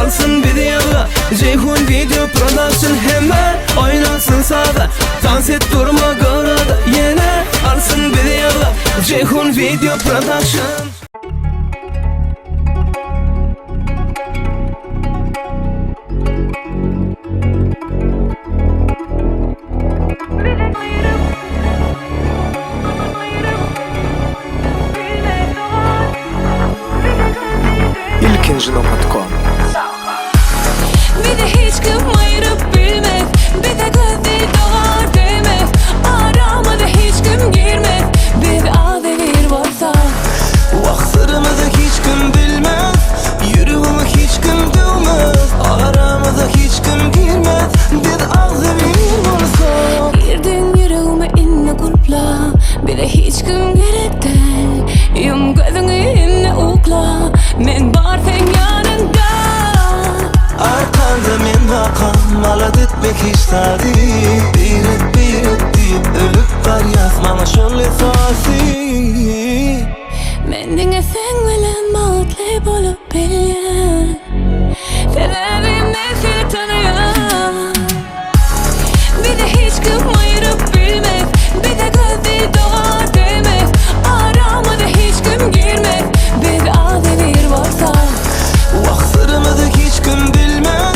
alsın videoga. Ceyhun Video Production hemen oynasın sağda. Dans et durma gorada, yine alsın videoga. Ceyhun Video Production. İlkinci.com. Bir de hiç kim ayırıp bilmez, bir de gözü doğar demez. Arama da hiç kim girmez, bir ağ devir varsa. Vaxtlarımızı hiç kim bilmez, yürüğümü hiç kim dövmez. Aramıza hiç kim girmez, bir ağ devir varsa. Girdin yüreğime inne kulpla, bir de hiç kim gerek değil. Yum gözünü inne ukla, men bar sen yanında. Arkanda men vakam, malat etmek istadi. Bir deyip ölüp var yazmana şöyle sasi. Mendinge sen bilen mutlu bolup bilyen. Sebebim ne seni tanıyan. Bir de hiç kim ayırıp bilmez, bir de gözü doğar demez. Aramada hiç kim girmez, bir ağ devir varsa. Vaxtlarımızı hiç kim bilmez,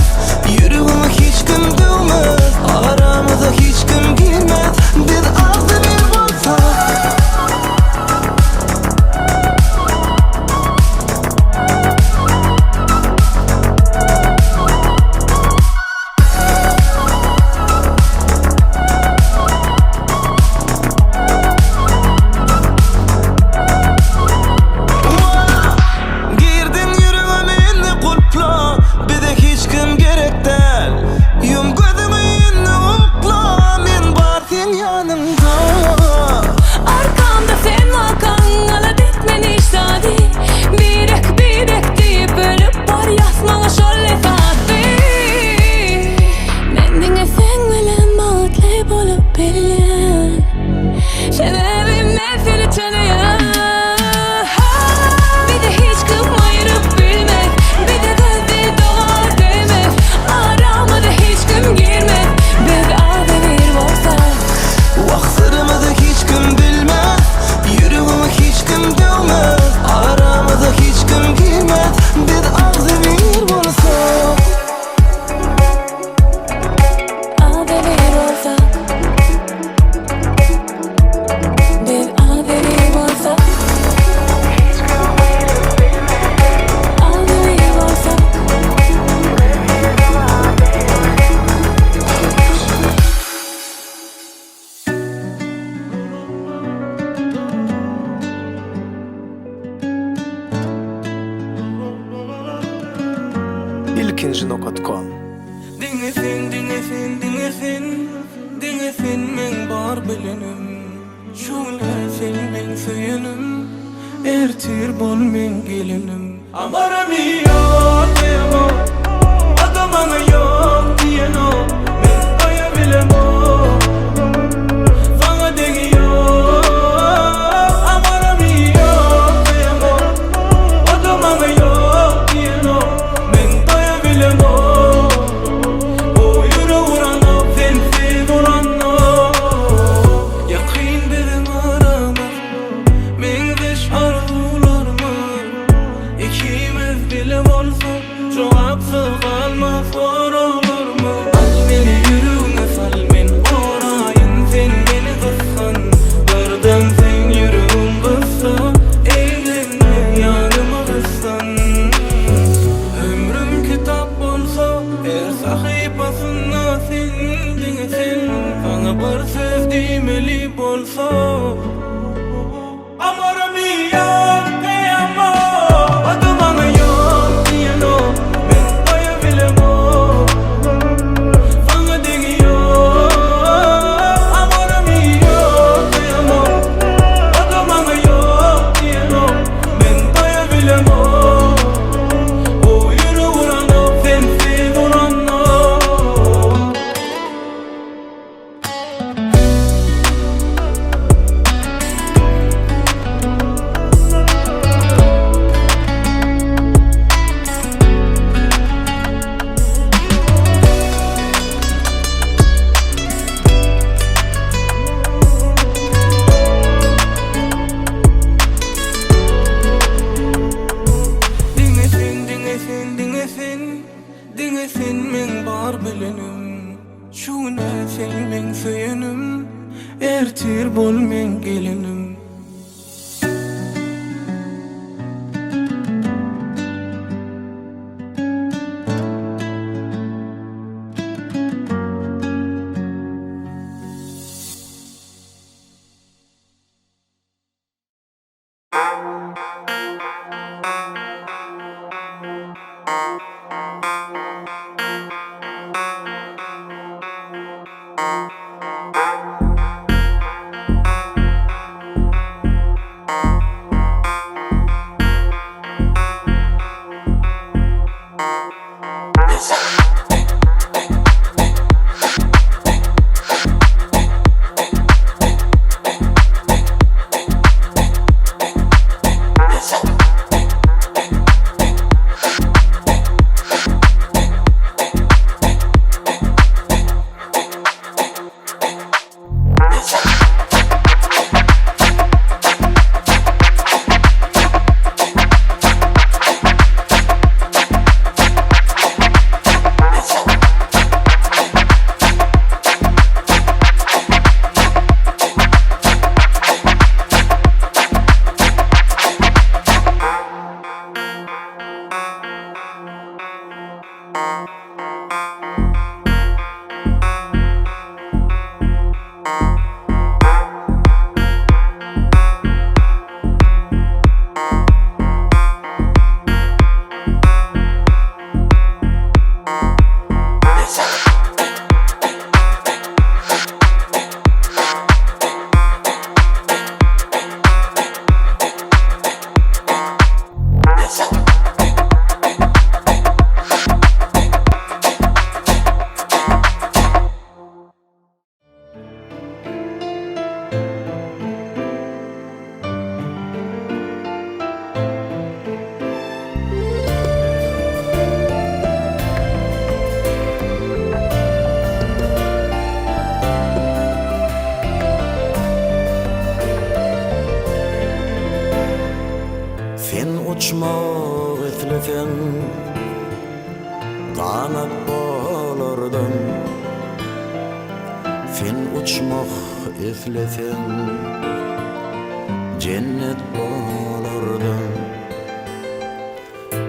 yürüğümü hiç kim dövmez. Aramıza hiç kim girmez, bir ağ devir varsa. Girdin yüreğime inni kulpla, bir de hiç kim gerek değil. Yum gözümü inni ukla, men var sen yanımda. Arkamda sen vakan, ala bitmen iştadi. Birek deyip ölüp var yazmana şöyle saati. Mendinge sen bilen mutlu bolup bilyen. Sebebim ne seni tanıyan. Bir de hiç kim ayırıp bilmez, bir de gözü doğar demez. Aramada hiç kim girmez, bir ağ devir varsa. Vaxtlarımızı hiç kim bilmez, yürüğümü hiç kim dövmez. Aramıza hiç kim girmez, bir ağ devir varsa. Ağ devir varsa, bir ağ devir varsa. Ağ devir varsa. İlkinci.com. Dinlesin men bar bilenim. Şöyle sen men söylenim, ertir bol men gelinim. Amaram yok diyemo, adamana yok diyeno. Men doyabilem o, bana değiyor. Amaram yok diyemo, adamana yok diyeno. Men doyabilem o. O yürü vuranı, sensiz olanı. Yakın bizim aramız, menziş arzularımız. İkimiz bilim olsun, cevapsız kalmaz zor olur mu? Al beni yürüğüne sal, men orayın, sen beni kıssan. Birden sen yürüğüm kıssan, eğlenme yanıma kıssan. Ömrüm kitap olsa, her sahifasında sen dinlesin. Bana bir söz demeli bolsa. Amaram yok diyemo, adamana yok diyeno. Men doyabilem o, bana değiyor. Amaram yok diyemo, adamana yok diyeno. Men doyabilem o. O yürü vuranı, sensiz olanı. Diňesin men bar bilenim. Şuna sen men söyünim. Ertir bol men gelinim. Uçmak etlefen kanat bolardın. Sen uçmak etlefen cennet bolardın.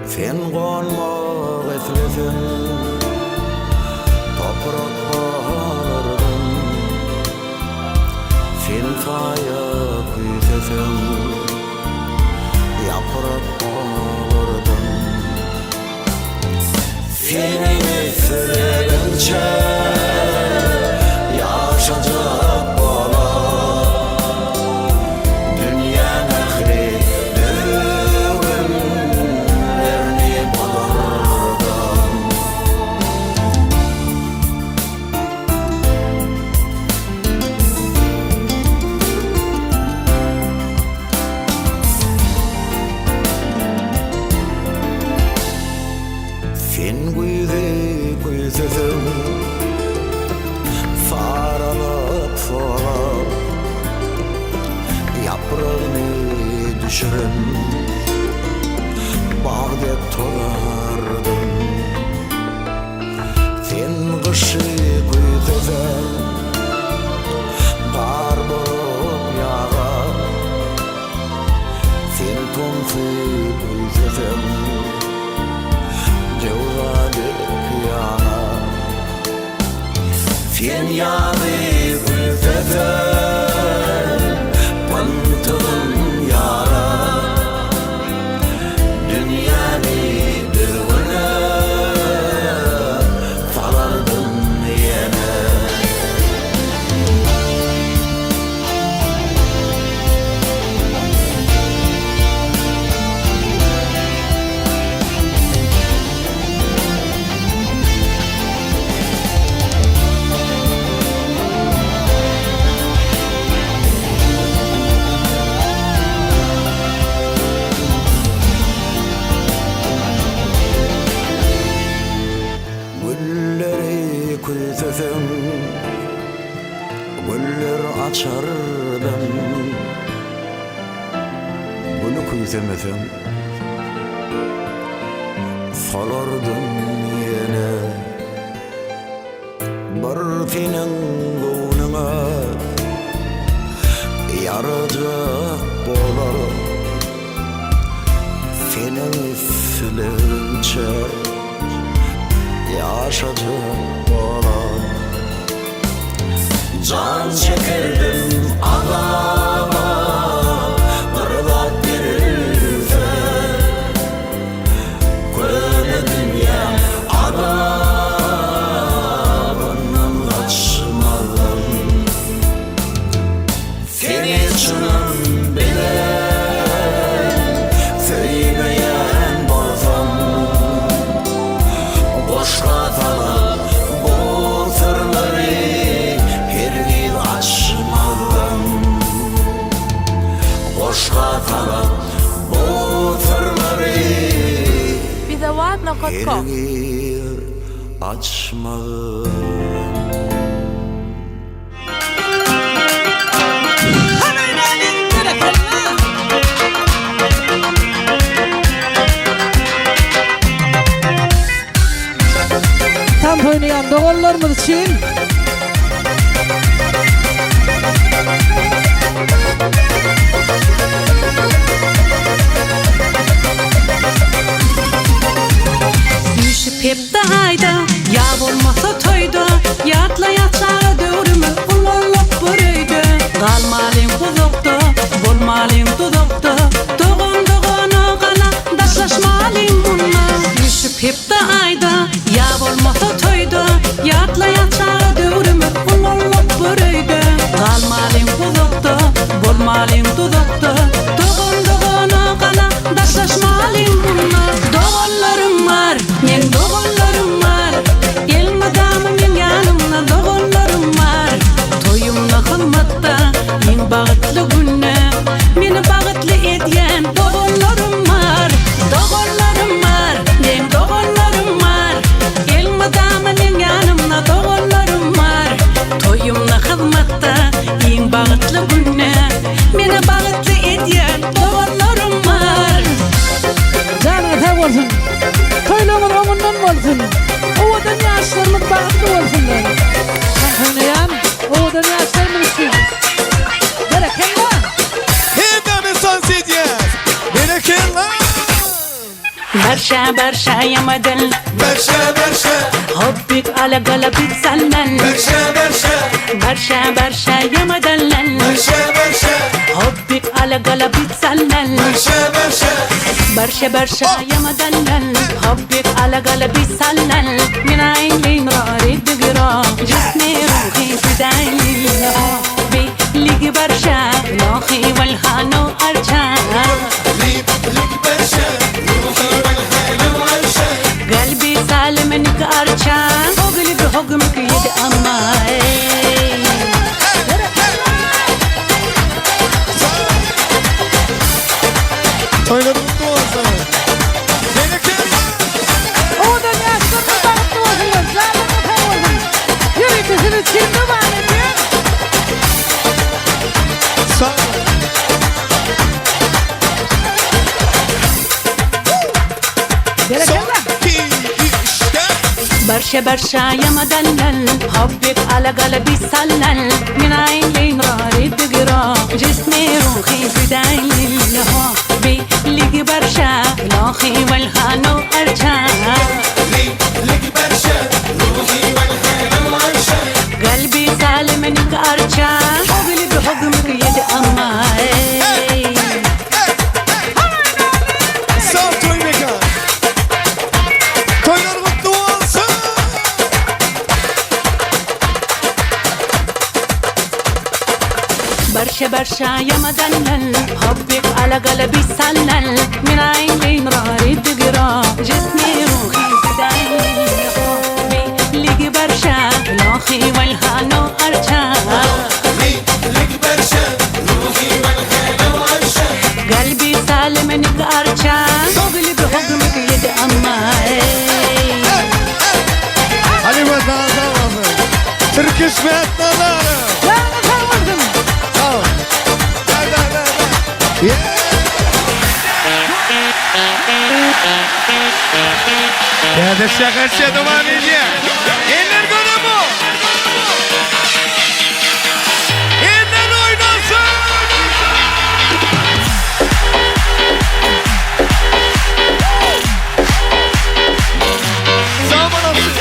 Sen konmak etlefen toprak bolardın. Sen kaya kuytefen yaprak bolardın. Seni üflegince yaşayacak bolar. Dünya nehri düğümlerini bolardın. Sen güydesin sarılıp solap yaprağını düşürün bağda tolardın. Sen kışı güydesin kar bolup yağar. Sen tonsu güydesin Sen yanı gülfeden pantın yara. Dünyanı bir güne salardın yine. Güller açardım. Bunu kuytemesem kalardım yine. Bir senin koynuna yaracak bolar, senin üflerince yaşayacak bolar. Can çekirdim adama, bırdak verirse köle dünya adamından kaçmadım. Seni canım bile söyleyen bolsam, boşka kalan bu sırları hergiz açmadım. Boşka kalan bu sırları BizaWatch.com hergiz açmadım. Tam oynayan doğullarımız için Düşüp hep de hayda, ya olmasa toyda, yatla yatağa dövrümü ulallap börüydü. Kalmalın kuzukta, bolmalın tuzukta, doğun doğunu kana, daşlaşmalın bununla. Düşüp hep de hayda, ya olmasa toyda, yatla yatağa dövrümü ulallap börüydü. Kalmalın kuzukta, bolmalın tuzukta, doğun doğunu kana, daşlaşmalın bununla. Doğullarım var, men doğullarım var, elmadamın men yanımda doğullarım var. Toyumla hılmatta, en bağıtlı günne, meni bağıtlı ediyen doğullarım var. Doğullarım var, men doğullarım var, elmadamın men yanımda doğullarım var. Toyumla hılmatta, en bağıtlı günne, meni bağıtlı ediyen doğullarım var. canı tek olsun. Toyluğumuz onundan olsun. O dünya yaşlarımız bağımlı olsunlar. Tam oynayan o dünya yaşlarımız için. Berekenler. Hepimiz sansiyet. Berekenler. برشا برشا يا مدل Berşe berşe. حبك على قلبي تسلل Berşe berşe. برشا برشا يا مدلل Berşe berşe. حبك على قلبي تسلل Berşe berşe. برشا برشا يا مدلل حبك على قلبي تسلل من عيني ناري تقرا جسمي روحي فدايلي حبي ليك برشا لاخي والهانو ارجع Lip lip berşe. Ruhi vel haylu ayşe. قلبي سالم منك ارجع وقلبي حكمك يد اماي Toylarımız mutlu olsun. Berekenler. O dünya yaşlarımız bağımlı olsunlar. Canı tek olsun. Yürütüsünü şimdi var ediyor. Sağ ol. Berekenler. Ki işte. برشا برشا يا مدلل حبك على قلبي سلل من عيني ناري تقرا جسمي روحي فدايلي حبي ليك برشا لاخي والهانو ارجع Lip lip berşe. Ruhi vel haylu ayşe. قلبي سالم منك ارجع وقلبي حكمك يد اماي Sağ ol toy mekan. Toylar mutlu olsun. برشا برشا يا مدلل حبك على قلبي سلل من عيني ناري تقرا جسمي روحي فدايلي حبي ليك برشا لاخي والهانو ارجع Lip lip berşe. Ruhi vel haylu ayşe. قلبي سالم منك ارجع وقلبي حكمك يد اماي Hadi bakalım sağ olun. Türk İsmet Nazarı. Canı tek olsun. Sağ ol. Ver. Yeah. Ya da şakası duman ediyor. Eller göre bu. Eller oynasın. Zaman olsun.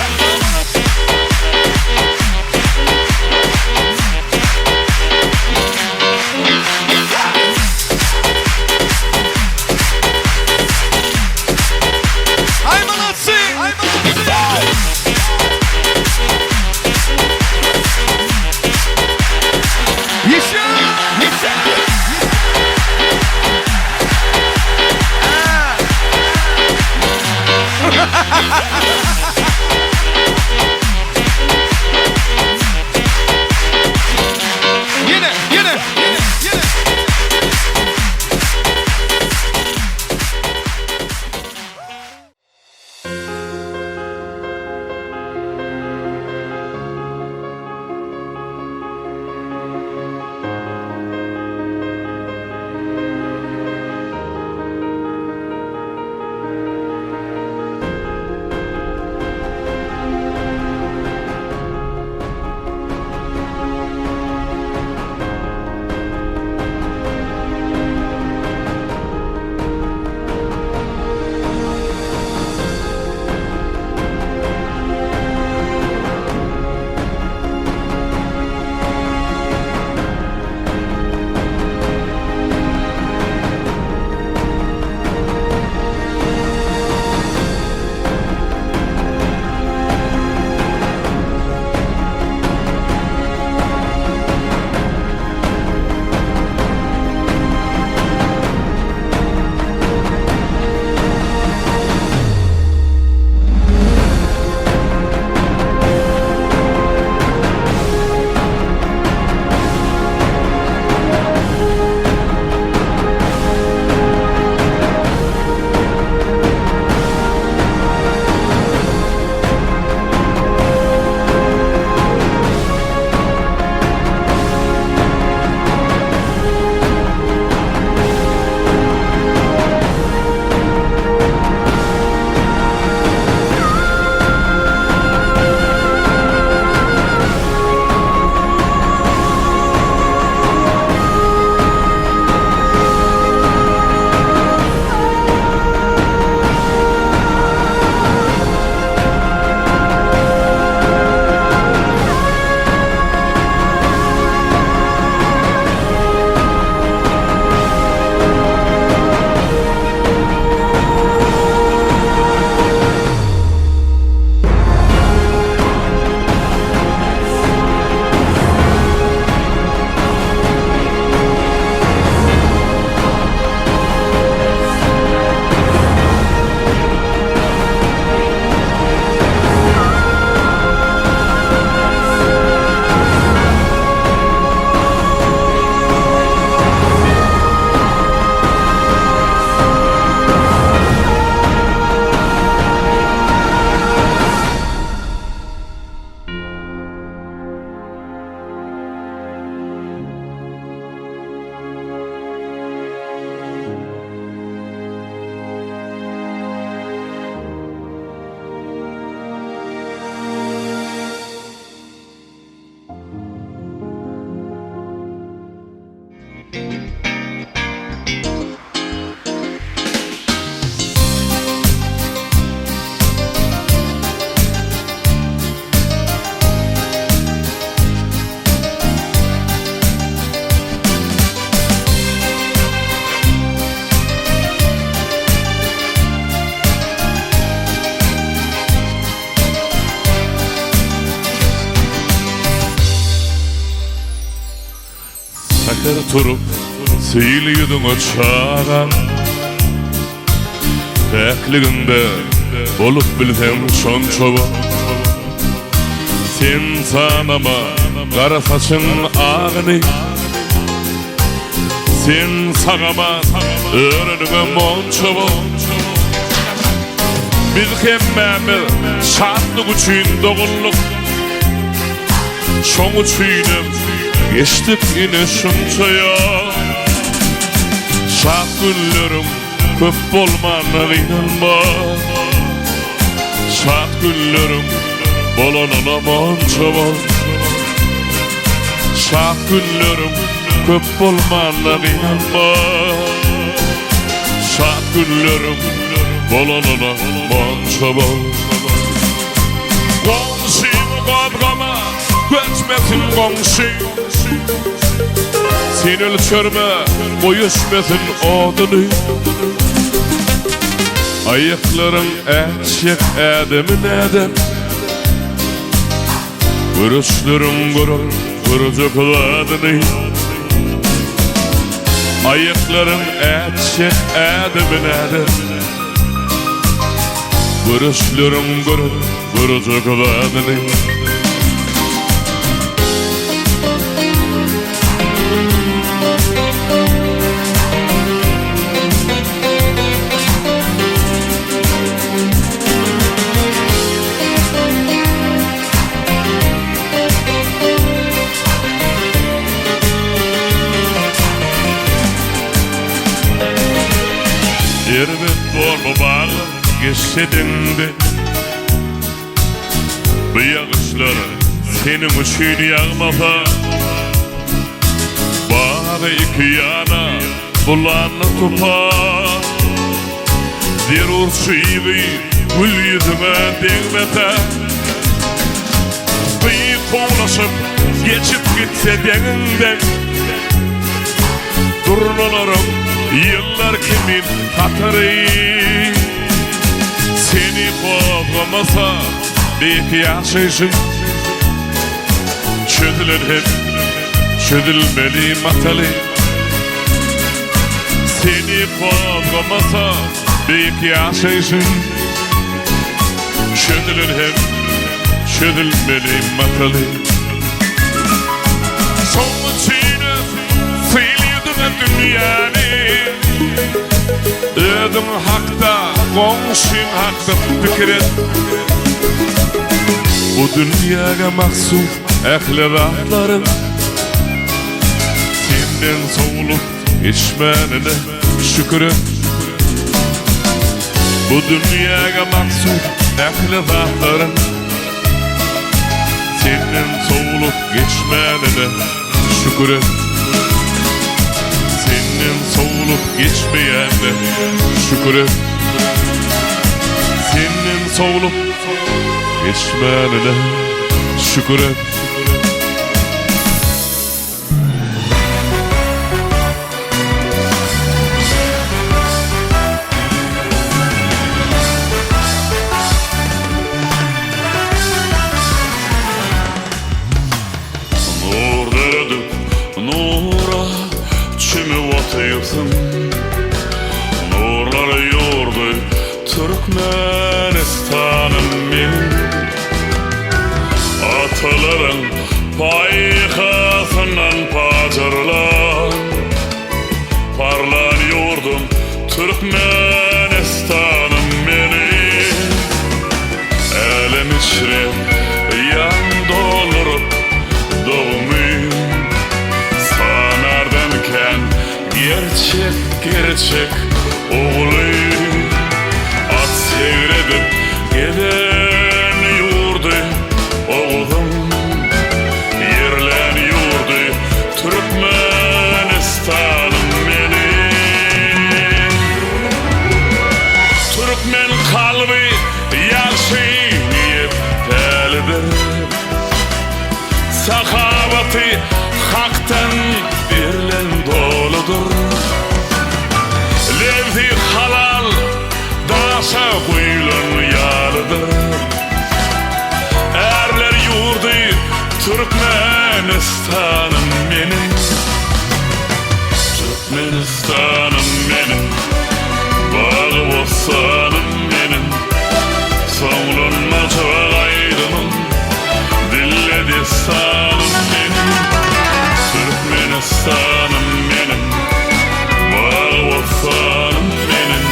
Sakır turup söylüyordun o çağan Bekliginde olup bilsem şon çoba Sen sanama kara saçın ağını Sen sağama önüne mon çoba Biz hemmemiz şartlık üçün doğulluk Şon üçüydüm geçtik yine şunçaya Şah günlerim köp bolmana inanma günlerim bolanana mançaval. Şah günlerim köp bolmanla inanma. Şah günlerim bolanana mançaval. Komşim kadgama göçmesin komşim. Sen ölçörme koyuşmesin odunu. Ayakların eşek edemin edem. Görüşlerim görür kırıcıkladını. Ayakların eşek edemin edem. Görüşlerim görür kırıcıkladını. Yerbet borma bağlı geçsedindi. Bu yağışlar senin için yağmasa. Bağda iki yana bulanı topar. Bir urşivi gül yüzüme değmete. Bir kovlaşıp geçip gitse deninden. Durnalarım yıllar kimin hatırı. Seni kovamasa bir yaşayışın. Çözülür hep çözülmeli matalı. Seni kovamasa bir yaşayışın. Çözülür hep çözülmeli matalı. Son içine sıyıldım dünyanı. Ödüm hakta, komşun hakta fikret. Bu dünyaya mahsus ehli rahatlarım. Senden soğulup içmenine şükür et. Bu dünyaya mahsus ehli rahatlarım. Senden soğulup geçmenine şükür et. Senden soğulup geçmeyene şükür et. Senden soğulup geçmenine şükür et. Nur derdi nura çimi vatayıpsın. Nurlar yordu Türkmenistan'ım benim. Ataların paykasından pacarlan. Parlan yurdum Türkmenistan'ım benim. Elim içre yan dolurup doğumuyum. Sanardanken gerçek oğluyum. At seyredip giden yurdu oğlum. Yerlen yurdu Türkmenistan'ım benim. Türkmen kalbi yaşayıp delidir. Sahavati haktan birlen doludur. Levzi halal daşa kuyulun yalıdır. Erler yurdu Türkmenistan'ım benim. Türkmenistan'ım benim. Bağı bostanım benim. Soğlunma çoğaydımın dille destanım benim. Türkmenistan'ım benim. Bağı bostanım benim.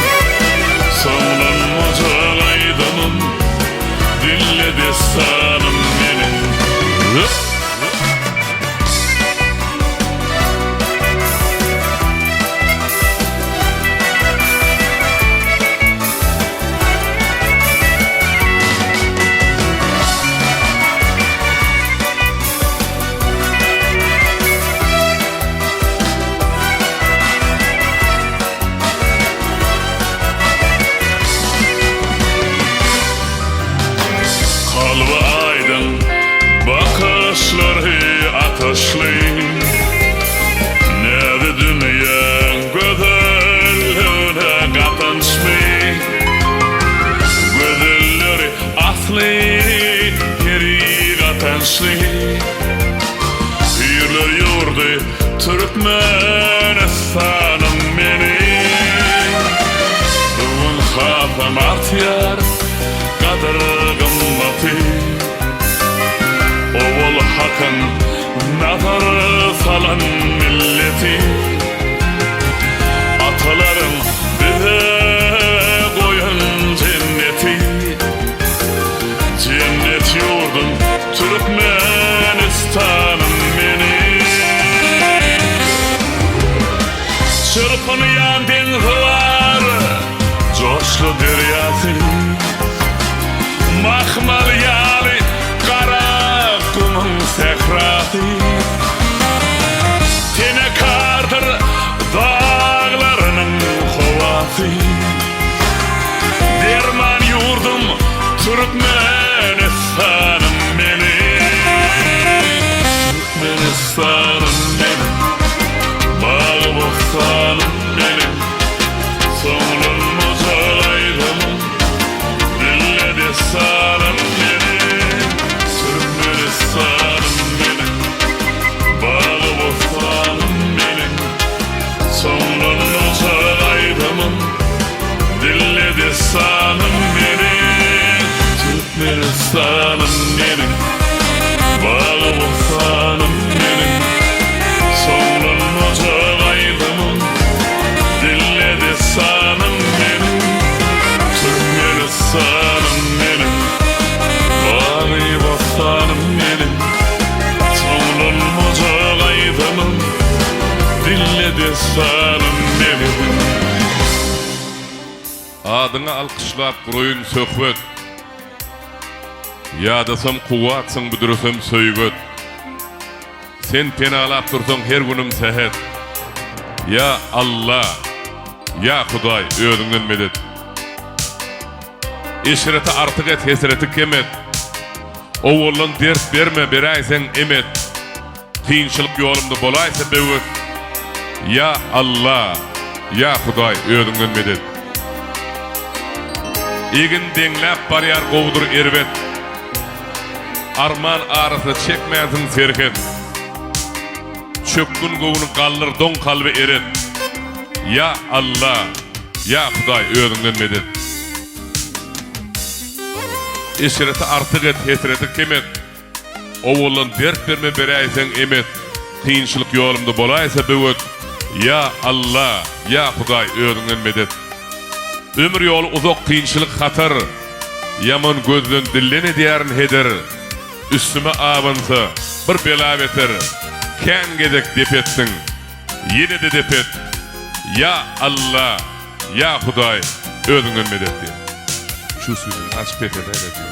Soğlunma çoğaydımın dille destanım benim. tatlı yeri ateşli Hürler yurdu Türkmenistan'ım beni Bugün hafam artıyor Kadir gımmatı Oğul hakın nazar salan milleti Atalarım bize koyun cenneti Cennet yurdum Türkmenistan'ım beni Çırpınayan deniz var Coşlu deryası Mahmal yali Kara kumun sehrası Tine kardır Dağlarının hovası Derman yurdum Türkmenistan'ım benim Türkmenistan'ım benim Bağı bostanım benim Sonun muzalaydım Dille destanım benim Türkmenistan'ım benim Bağı bostanım benim Sonun muzalaydım Dille destanım benim Türkmenistan'ım benim Bağı bostanım benim Sonun muzalaydım Dille destanım benim Türkmenistan'ım benim Bağı bostanım benim Sonun muzalaydım Dille destanım benim Adına alkışlap burayın sökböt Yadasam kuvatsın büdürüsem söygöt Sen penalap dursan her günüm sehet Ya Allah Ya Huday ödünden medet İşreti artık et hesreti kemet Oğulun dert verme beraysen emet Kıyınçılık yolumda bolaysa bevet Ya Allah Ya Huday ödünden medet İgin denglap bariyar kovdur erbet Arman arası çekmezin serket Çökkün kovunu kalır don kalbi eret Ya Allah Ya Huday ödünden medet İşreti artık et hesreti kemet Oğulun dert verme beraysen emet Kıyınçılık yolumda bolaysa bevet Ya Allah Ya Huday ödünden medet Ömür yolu uzak kıyınçılık hatar Yaman gözden dilleni diyerin heder Üstüme avınsa bir bela beter Ken gedek depetsin Yine de depet Ya Allah Ya Huday ödünden medet diye Şu sözün açık tefede diyor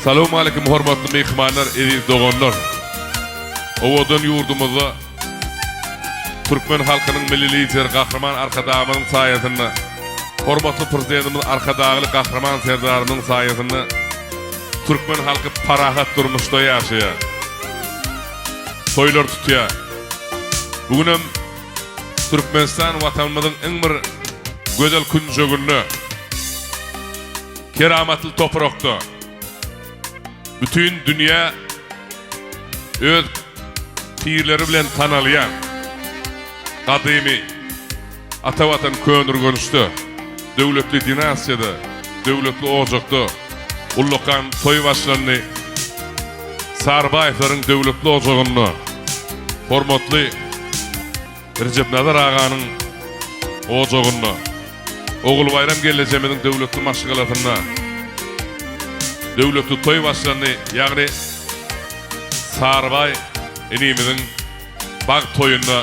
Salamu aleyküm hormatlı meyhmanlar eviz doğanlar Ovadan yurdumuza Türkmen halkının milli lider kahraman arkadağımının sayesinde hormatlı prezidentimiz arkadağılı kahraman serdarının sayesinde Türkmen halkı parahat durmuşta yaşaya Toylar tutuya Bugünüm Türkmenistan vatanımızın en bir güzel küncögünlü keramatlı toprakta bütün dünya öz pirleri bilen tanalayan kadimi atavatan könürgönüştü devletli dinasiyada devletli ocakta ullukan toy başlarını Sarbayevlerin devletli ocağını hormatlı Recep Nazar Ağa'nın ocağını Oğul Bayram Geleceğimizin devletli maşgalatına devletli toy başlarını yani Sarbay enimizin bağ toyunda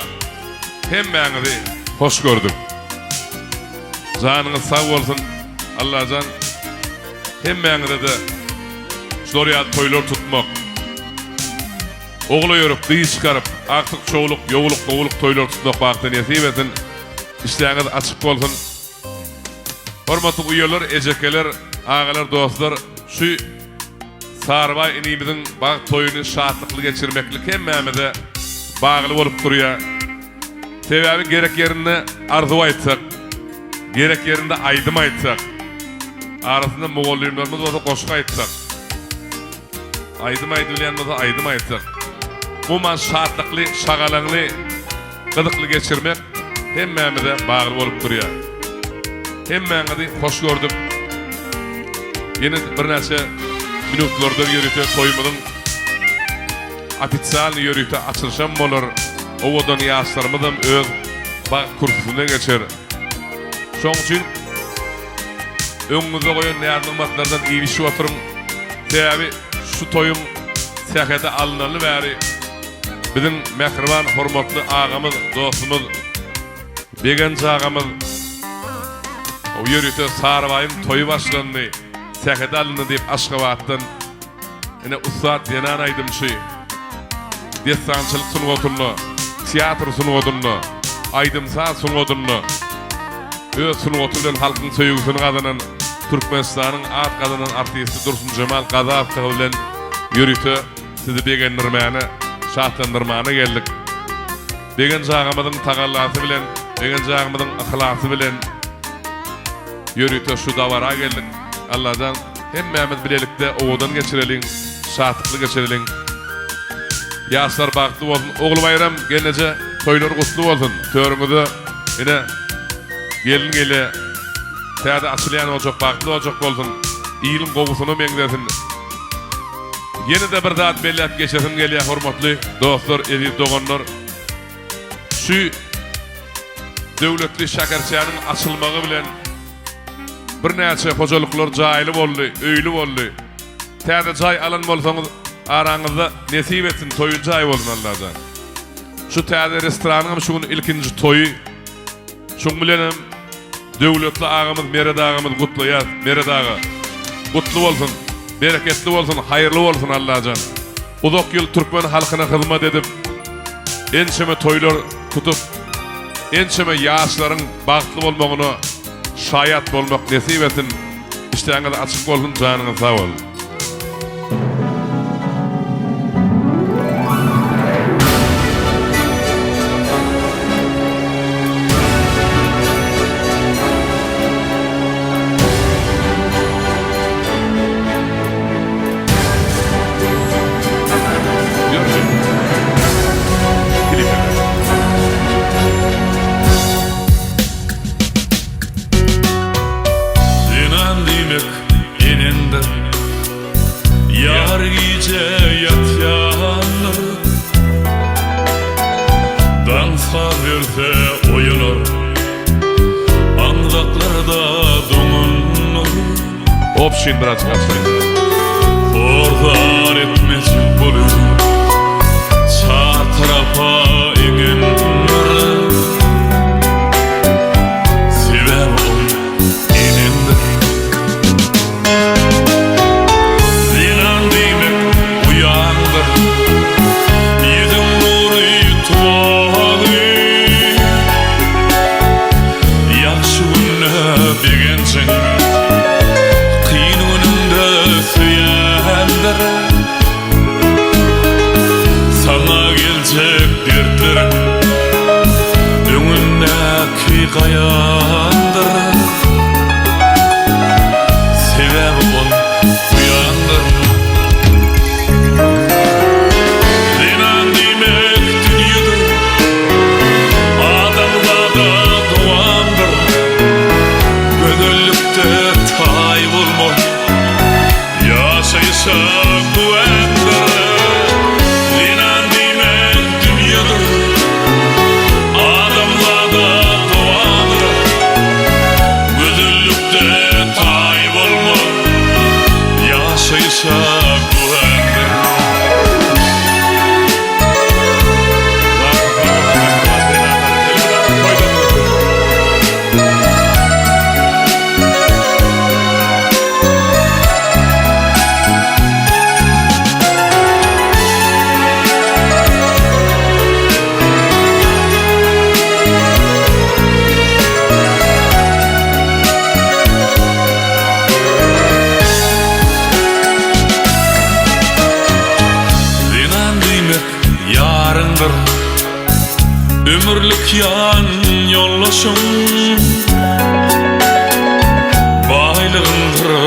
hemmenizi hoş gördüm. Canınız sağ olsun Allah can. Hemmenize de şuraya toylar tutmak. Oğlu yörüp, dıyı çıkarıp, artık çoğuluk, yoğuluk, doğuluk toylar tutmak bağıtı nasip edin. İşleriniz açık olsun. Hormatlı üyeler, ecekeler, ağalar, dostlar, şu Sarbay enimizin bağ toyunu şahatlıklı geçirmeklik hemmemize bağlı olup duruyor. Sebebi gerek yerinde arzu aytsak, gerek yerinde aydım aytsak, arasında Moğollarımız olsa koşuk aytsak. Aydım bilenmese aydım aytsak. Muman şartlıklı, şagalanlı, gıdıklı geçirmek hemmemize bağlı olup duruyor. Hemmemizi hoş gördük. Yine bir neçe minutlarda yürütü toyumuzun ofitsial yürütü açılışım olur. Ovadan yaşlarımızın öz kursusuna geçer. Şoň üçin öňüňize goýan ýardymlardan iýişip oturuň. Sebäbi şu toyun sähete alynaly bäri biziň mehriban, hormatly agamyz, dostumyz, Begenji agamyz o ýürüte Sarbaýyň toyu başlandy. Sähete alyndy diýip Aşgabatdan ene Ustad Denan Aydymşy dessançylyk sunuwatyndy, teatr sunuwatyndy, Aydymsa sunuwatyndy. Öz sunuwaty bilen halkyň söýgüsini gazanan Türkmenistanyň at gazanan artisti Dursun Cemal Gazaow bilen ýürüte sizi begendirmäni, şatlandyrmana geldik. Begenji agamyzyň tagallasy bilen, Begenji agamyzyň ahlasy bilen ýürüte şu dawara geldik. Allah'dan hemmemiz bilelikde owadan geçirelim, şatlyk geçirelim. Ýaşlar bagtly bolsun. Ogul bayram gelnece toýlar gutly bolsun. Törüňizi ine gelin gele täze açylýan olacak, bagtly olacak bolsun. Iýilim gogusyny meňdesin. Ýene de bir zat belläp geçesim gelýär hormatly dostlar, eziz doganlar. Şu döwletli şäkerçäniň açylmagy bilen bir näçe hojalyklar jaýly boldy, öýlü boldy. Täze jaý alan bolsaňyz araňyzda nesip etsin, toýun jaý bolsun Allah'dan. Şu täze restoranyň şuň ilkinji toýu. Şoň bilen döwletli agamyz, Mered agamyz gutlaýar, Mered aga. Gutly bolsun, bereketli bolsun, haýyrly bolsun Allah'dan. Uzak ýyl türkmen halkyna hyzmat edip, ençeme toýlar tutup, ençeme ýaşlaryň bagtly bolmagyny, şaýat bolmak nesip etsin. İşleňiz açyk bolsun, janyňyz sag bolsun. Opşin biraz kaçmayın. Ordan etmez bolur çar tarafa ingen sebep ol enendir dinan demek uyandır yüzüm nuru tuvağı yaxşı günne begensin sana gelecek dertler öňünde kıyayandır sebep ol uyandır dinan demek dünýede adamlarda doğandır gözellikde tay bolmak yaşaysa güvendir dinan demek dünýede adamlarda doğandır gözellikde tay bolmak yaşaysa güvendir. Ömürlük yan yollaşım baylığındır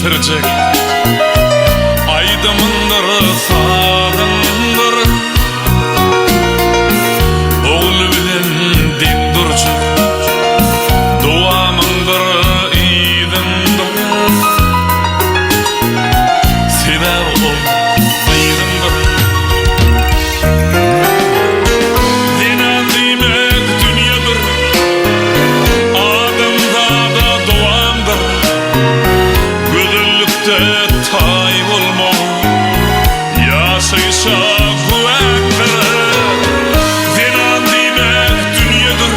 getircek aydımındır sağdındır oğlu bilen din durcuk duamındır idindir sever ol baydındır dinan demek dünyadır adımzada doğandır gözüllükte tay olma yaşayışa kuvvettir dinan demek dünyadır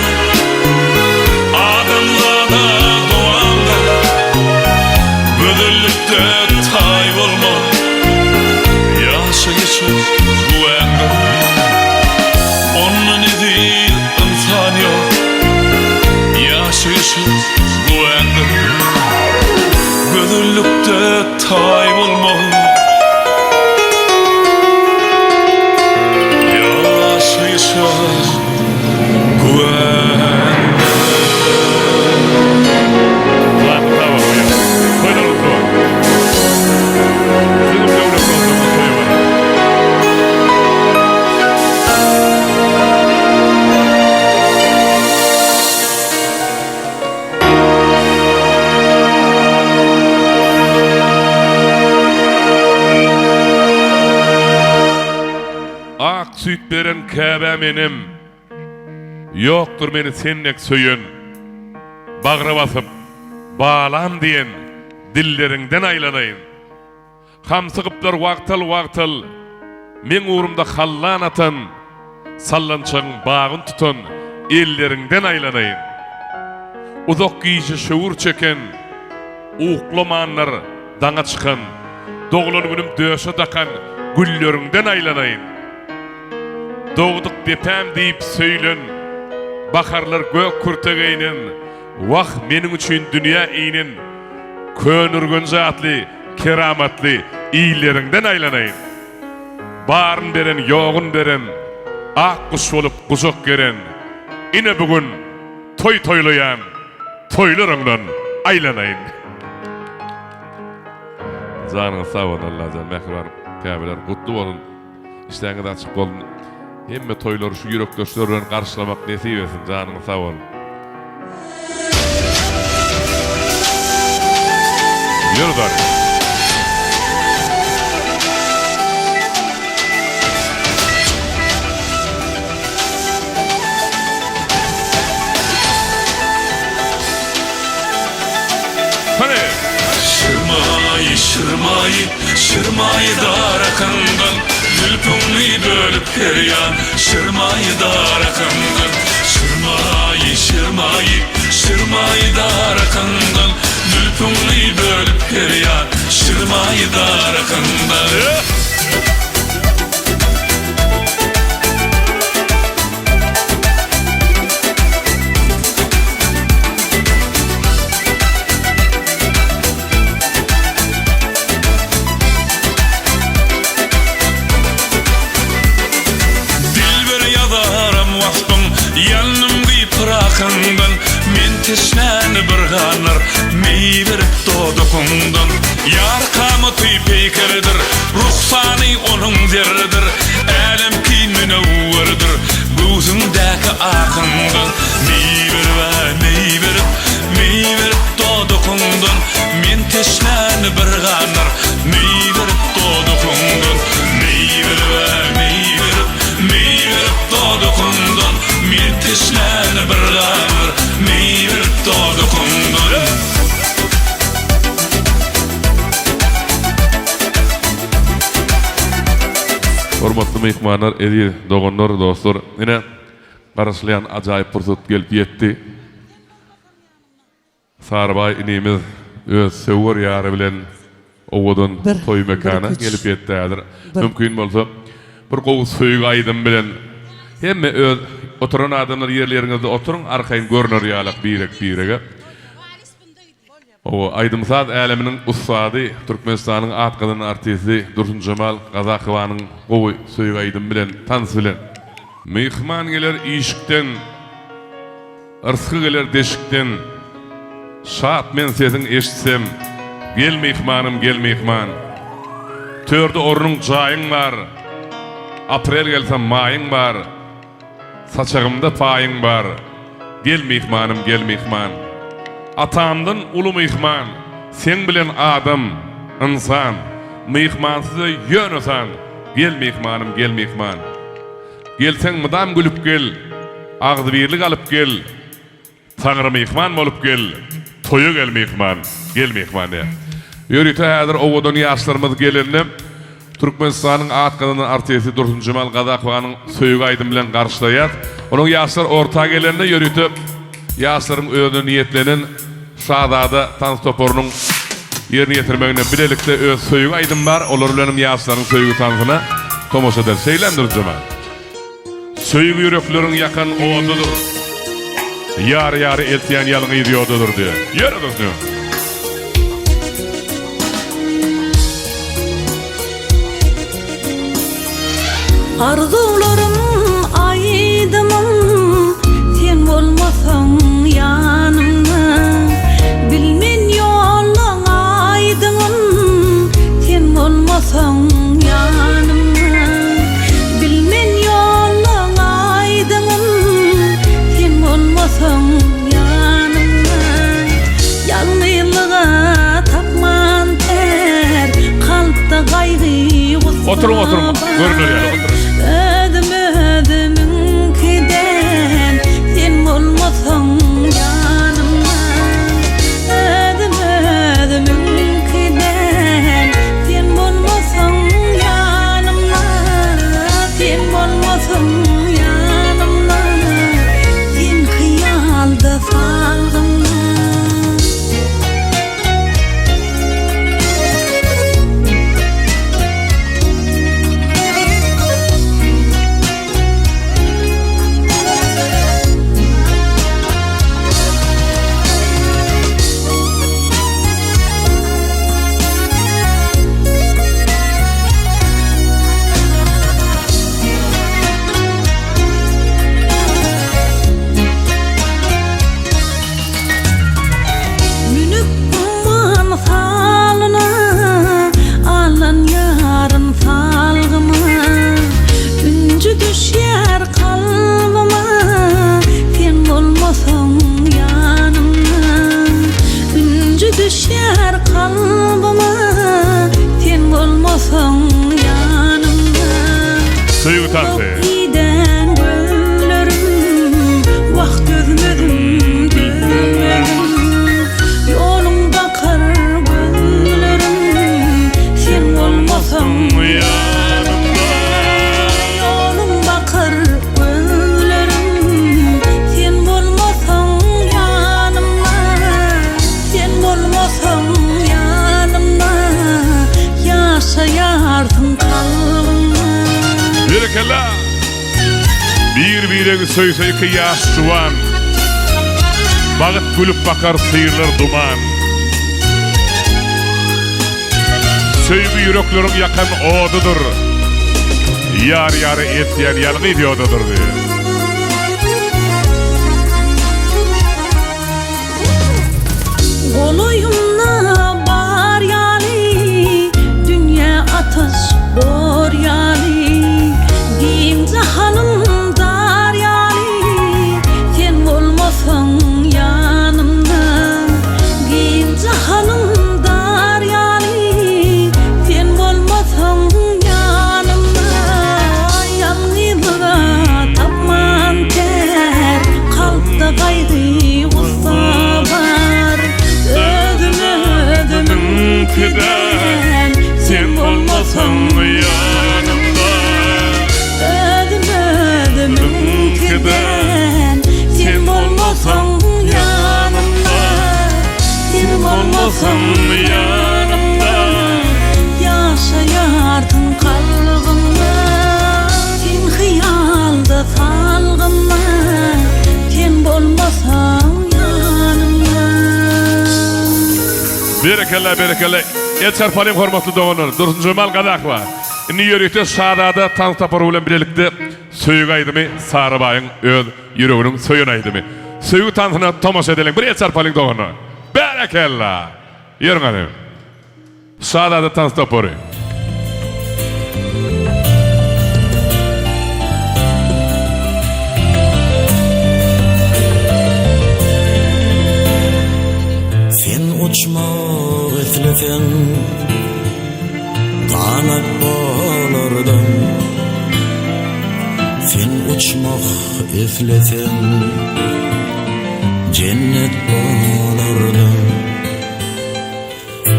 adımzada doğandır gözüllükte tay olma yaşayışa kuvvettir onun idi insan yok yaşayışı güvendir gözüllükte tay olma yaşayışı güvendir Lan tamam ya. Koyun olsun. Sizin devlet olsun koyun bana. Ak süt veren Kabe benim. Yoktur beni sennek söyün. Bağrı basıp bağlan diyen dillerinden aylanayın. Hamsı gıplar wagtal men uğrumda hallan atan sallançan bağın tutun ellerinden aylanayın. Uzak giyişi şuur çeken uğuklamanlar dana çıkan doğulan günüm döşe takan güllerinden aylanayın. Doğduk depem deyip söylen bakarlar gök kurtegeynin vah menin üçün dünya iyinin könürgün zatlı keramatlı iyilerinden aylanayın. Barın beren yoğun beren ak kuş olup kuzak geren ine bugün toy toylayan toylarından aylanayın. Canın sağ olun Allah can mehriban kabeler kutlu olun işleriniz açık olun. Hemme toyları şu yürekdoşlarla karşılamak nasip etsin canın sağ olun. Yürü bari. Şırmayı darakandan Gülpünlü bölüp peryan Şırmayı darakandan Şırmayı darakandan Gülpünlü bölüp peryan Şırmayı darakandan men teşnäni bir ganar mey berip dodukundan yar kamaty pekerdir ruhsany onun zerredir alem ki münewwerdir gözündäki akyndan mey berip dodukundan men teşnäni bir ganar mey berip dodukundan mey berip dodukundan men teşnäni bir ganar mey berip dodukundan Hormatly mehmanlar, edi dogonlar, dostlar, ine garaşlayan ajaýyp pursat gelip ýetdi. Sarbay inimiz öz söwür ýary bilen owadan toy mekana gelip ýetdiler. Mümkin bolsa bir gowy söýüg aýdym bilen hemme öz oturan adamlar yerleriňizde oturun, arkaýyn görner ýalyk birek-birege. O Aydymsat aleminin ustady, Türkmenistanyň atgydan artisti Dursun Jamal Gazakowanyň gowy söýüg aýdym bilen tans bilen. Mehman geler işikden, ırsky geler deşikden. Şat men sesini eşitsem, Gel mihmanım, gel mihman. Törde orunun jaýyň bar. Aprel gelsem maýyň bar. Saçagymda paýyň bar. Gel mihmanım, gel mihman. Atamdan ulu mihman. Sen bilen adam, insan. Mihmansyz ýönesan. Gel mihmanım, gel mihman. Gelsen mydam gülüp gel. Agdy birlik alyp gel. Taňry mihman bolup gel. Toýa gel mihman. Gel mihman ya. Ýörüte häzir owadan ýaşlarymyz gelendim. Türkmenistanyň atgynyň artisti Dursun Jemal Gadakowanyň söýgü aýdym bilen garşylaýar. Onuň ýaşlar orta gelende ýörüte ýaşlaryň öňe niýetlenen Şadada Tans Toporunyň ýerine ýetirmegine bilelikde öz söýgü aýdym bar. Olar bilen ýaşlaryň söýgü tansyna tomoşa eder. Seýlendirjem. Söýgü ýürekleriň ýakan owadydyr. Yar yar eltýän ýalyň ýodudur diýer. Ýöredir. Arzularım aydımım, sen olmasan yanımda. Bilmen yolun aydımım, sen olmasan yanımda. Bilmen yolun aydımım, sen olmasan yanımda. Yalnızlığa tapman ter, kalpta gaýgy gusma. Oturun, görünür ýaly oturun. Ödümün kiden sen olmasan yanımda. Ödümün kiden sen olmasan yanımda. Sen olmasan yanımda. Sen hıyalda salgımda. Söýgü tansy. Giden göllerim, vah gözlerim bilmedim. Yolum bakar göllerim, sen olmasan yanımda. Yolum bakar göllerim, sen olmasan yanımda. Sen olmasan yanımda, yaşayardın kalbimde. Berekella. Bir söýse iki ýaş juwan. Bagyt gülüp bakar syýrlar duman. Söýgü ýürekleriň ýakan owadydyr. Yar ýary etýän ýalyny ýodudur diýer. Goloyumna bar ýaly, dünýä ateş bor ýaly. Din jahanım dar ýaly, sen olmasan yanımda. Din jahanım dar ýaly, sen olmasan yanımda. Yalnızlığa tapman ter, kalpda gaýgy gussa bar. Ödümün kiden sen olmasan yanımda. Ödümün kiden sen olmasan yanımda. Sen olmasan yanımda, yaşayardın kalbimde. Sen hıyalda salgımda, sen olmasan yanımda. Berekella. Etçer palim hormatly doganlar. Dursun Jemal Gadakow. Indi ýörükde Şadada Tans Toporu bilen birlikde söýgü aýdymy Sarabaýyň öz ýüreginiň söýen aýdymy. Söýgü tansyna tomoşa edelim. Bir etçer palim doganlar. Berekella. Ýörüňe. Şahzade Tanstapori. Sen uçmak ifleten kanat bolardın. Sen uçmak ifleten cennet bolardın.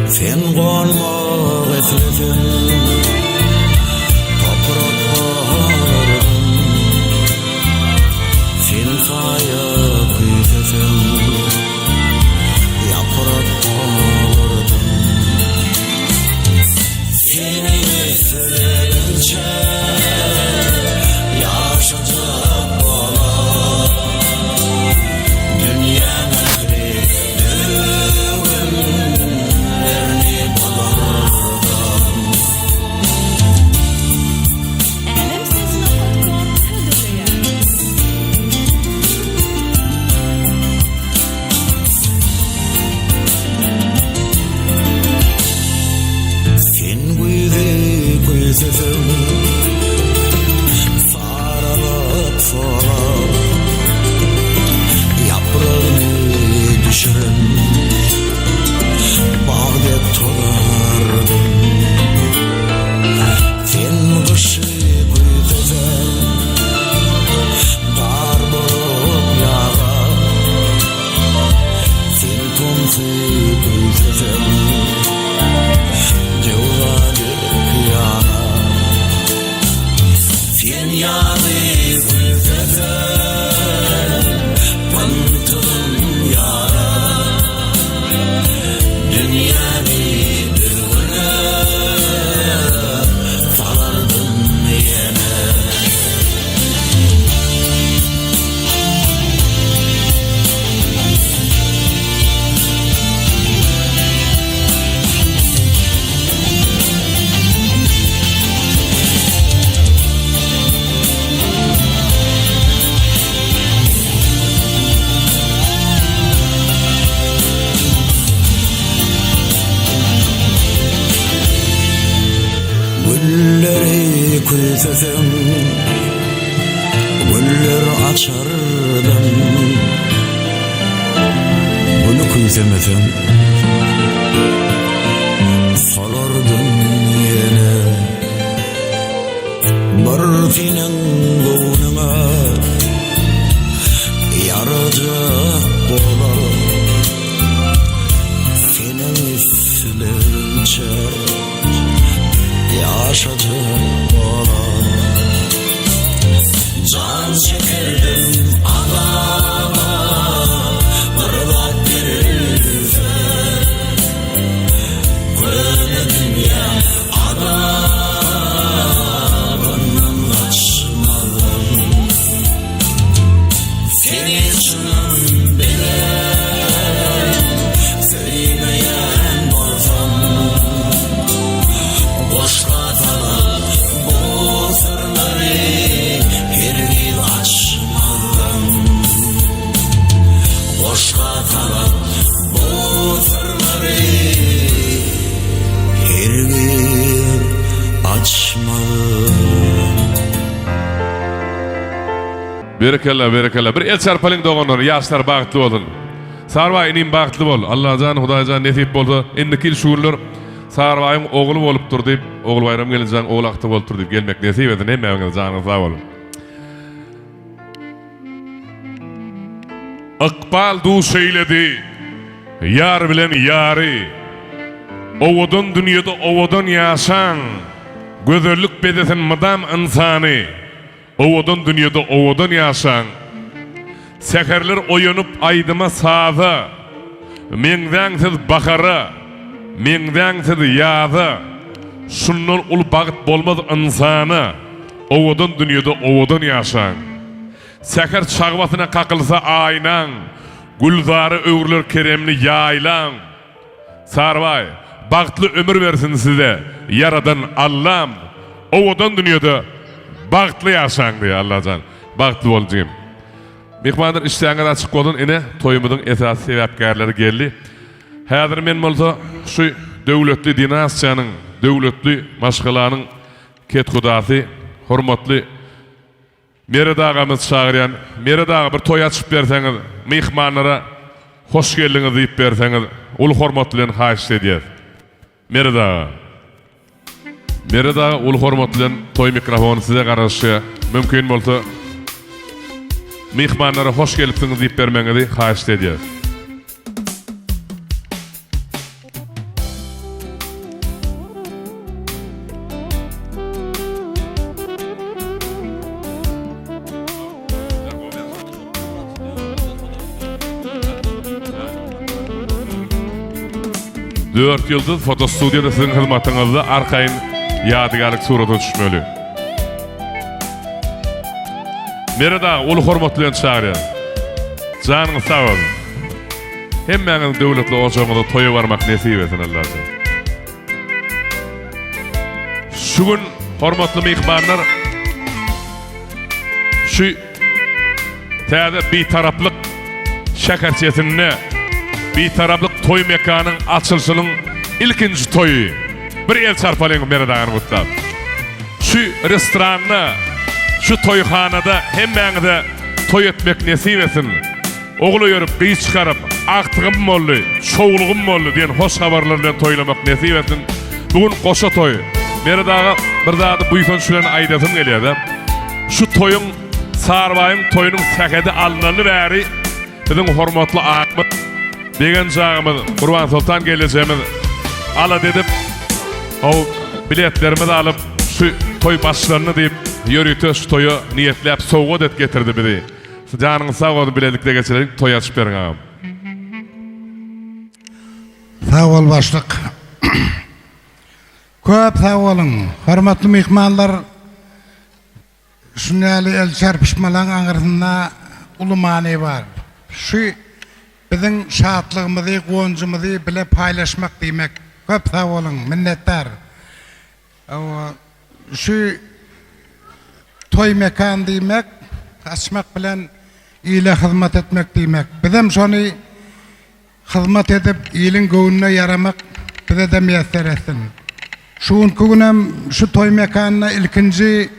Sen golmak ifleten toprak bolardın. Sen kaya kuyfeten yaprak bolardın. Seni söylenince yaşayacak bolar. Dünya nehri düğünlerini bolardan. Sen güzesin sarılıp solap yaprağını düşürün bağdet tolardın. Sen kışı güzesin dar bulup yağa. Sen tonsu güzesin cevvadı kıyana. Sen yanı güzesin pantılın yara. Dünyanı düğüne salardın yine. Gülleri küsesin, güller açardım. Bunu küsemesem salardın yine. Bir senin gönlüme yaracak bolar. Senin üstlerce yaşayacak olan. Can çekirdim adama bırlak verirse. Köle dünya adamından kaçmadım. Seni içinden bile sevmeyen olsam. Boşta kalan bu sırları her yıl açmadan. Boşta kalan bu sırları her yıl açmadan. Berekella. Bir el çarpaling doğanlar, yaşlar bağıtlı olun. Sarva inim bağıtlı bol. Allah'can, Hudaýjan nesip bolsa, endiki şuurlar Sarvaýyň ogly bolup dur diýip, ogly bayram gelýän oglakty bolup dur diýip gelmek nesip edin. Hemmeňiz janyňyz sag bolun. Iqbal du seyledi, yar bilen yari. Owadan dünýede owadan ýaşan, gözellik bedesin madam insany. Owadan dünýede owadan ýaşan. Seherler oýanyp aýdyma saza. Meňdäňsiz bakara, meňdäňsiz ýaza. Şundan ul bagyt bolmaz insany. Owadan dünýede owadan ýaşan. Seher çagwatyna kakylsa aýnan, gulzary öwrler keremli ýaýlan. Sarvay, bagtly ömür bersin size, yaradan Allah'ım. Owadan dünýede bagtly ýaşaň diýär Allah'jan. Bagtly boljym. Mehmanlar işleğine açık olun, ine toyumudun esas sebepkarları geldi. Häzir men bolsa şu döwletli dinasiýanyň, döwletli maşgalanyň ketgudasy, hormatly Mered agamyz çagyrýan, Mered aga bir toy açyp berseňiz, mihmanlara hoş geldiňiz diýip berseňiz, ul hormat bilen haýyş edýär. Mered aga. Mered aga ul hormat bilen toy mikrofonu size garaşy mümkin bolsa mihmanlara hoş gelipsiňiz diýip bermeňizi haýyş edýär. Dört yıldız fotostudiyada sizin hizmetinizde arkayın yadigarlık surata düşmeli. Nerede ulu hormatlayan çağırıyor. Canınız sağ olun. Hemmenin devletli ocağında toyu varmak nesip etsin Allah'ım. Şu gün hormatlı mihmanlar şu təzə bir taraflık şekerçiyetine bir taraflık toy mekanın açılışının ilkinci toyu. Bir el çarpalayın meredağını mutlaka. Şu restoranına, şu toyxanada hemmenize toy etmek nesip etsin. Oğlu yörüp, kıyı çıkarıp, aktığım mollu, çoğulğum mollu diyen hoş haberlerle toylamak nesip etsin. Bugün koşa toy. Meredağı bir daha da bu yıfan şulen aydasım geliyor da. Şu toyun, sarbayın toyunun sekedi alınalı veri bizim hormatlı ağımız degen çağımız, Kurban Sultan geleceğimiz ala dedim, o biletlerimizi alıp şu toy başlarını deyip yürütü şu toyu niyetleyip soğuk et getirdi bizi. Canın sağ olun bilelikle geçirelim, toy açıp verin ağam. Sağ ol başlık. Köp sağ olun. Hormatlı mihmanlar, şunyalı el çarpışmaların ağırında ulu mani var. Şu bizim şahatlığımızı, qoğuncumuzu bile paylaşmak demek. Köp sağ olun, minnettar. Şu toy mekan demek, açmak bilen iyile hizmet etmek demek. Bizim şunu hizmet edip iyilin göğününe yaramak bize de müyesser etsin. Şuun kugünem şu toy mekanına ilkinci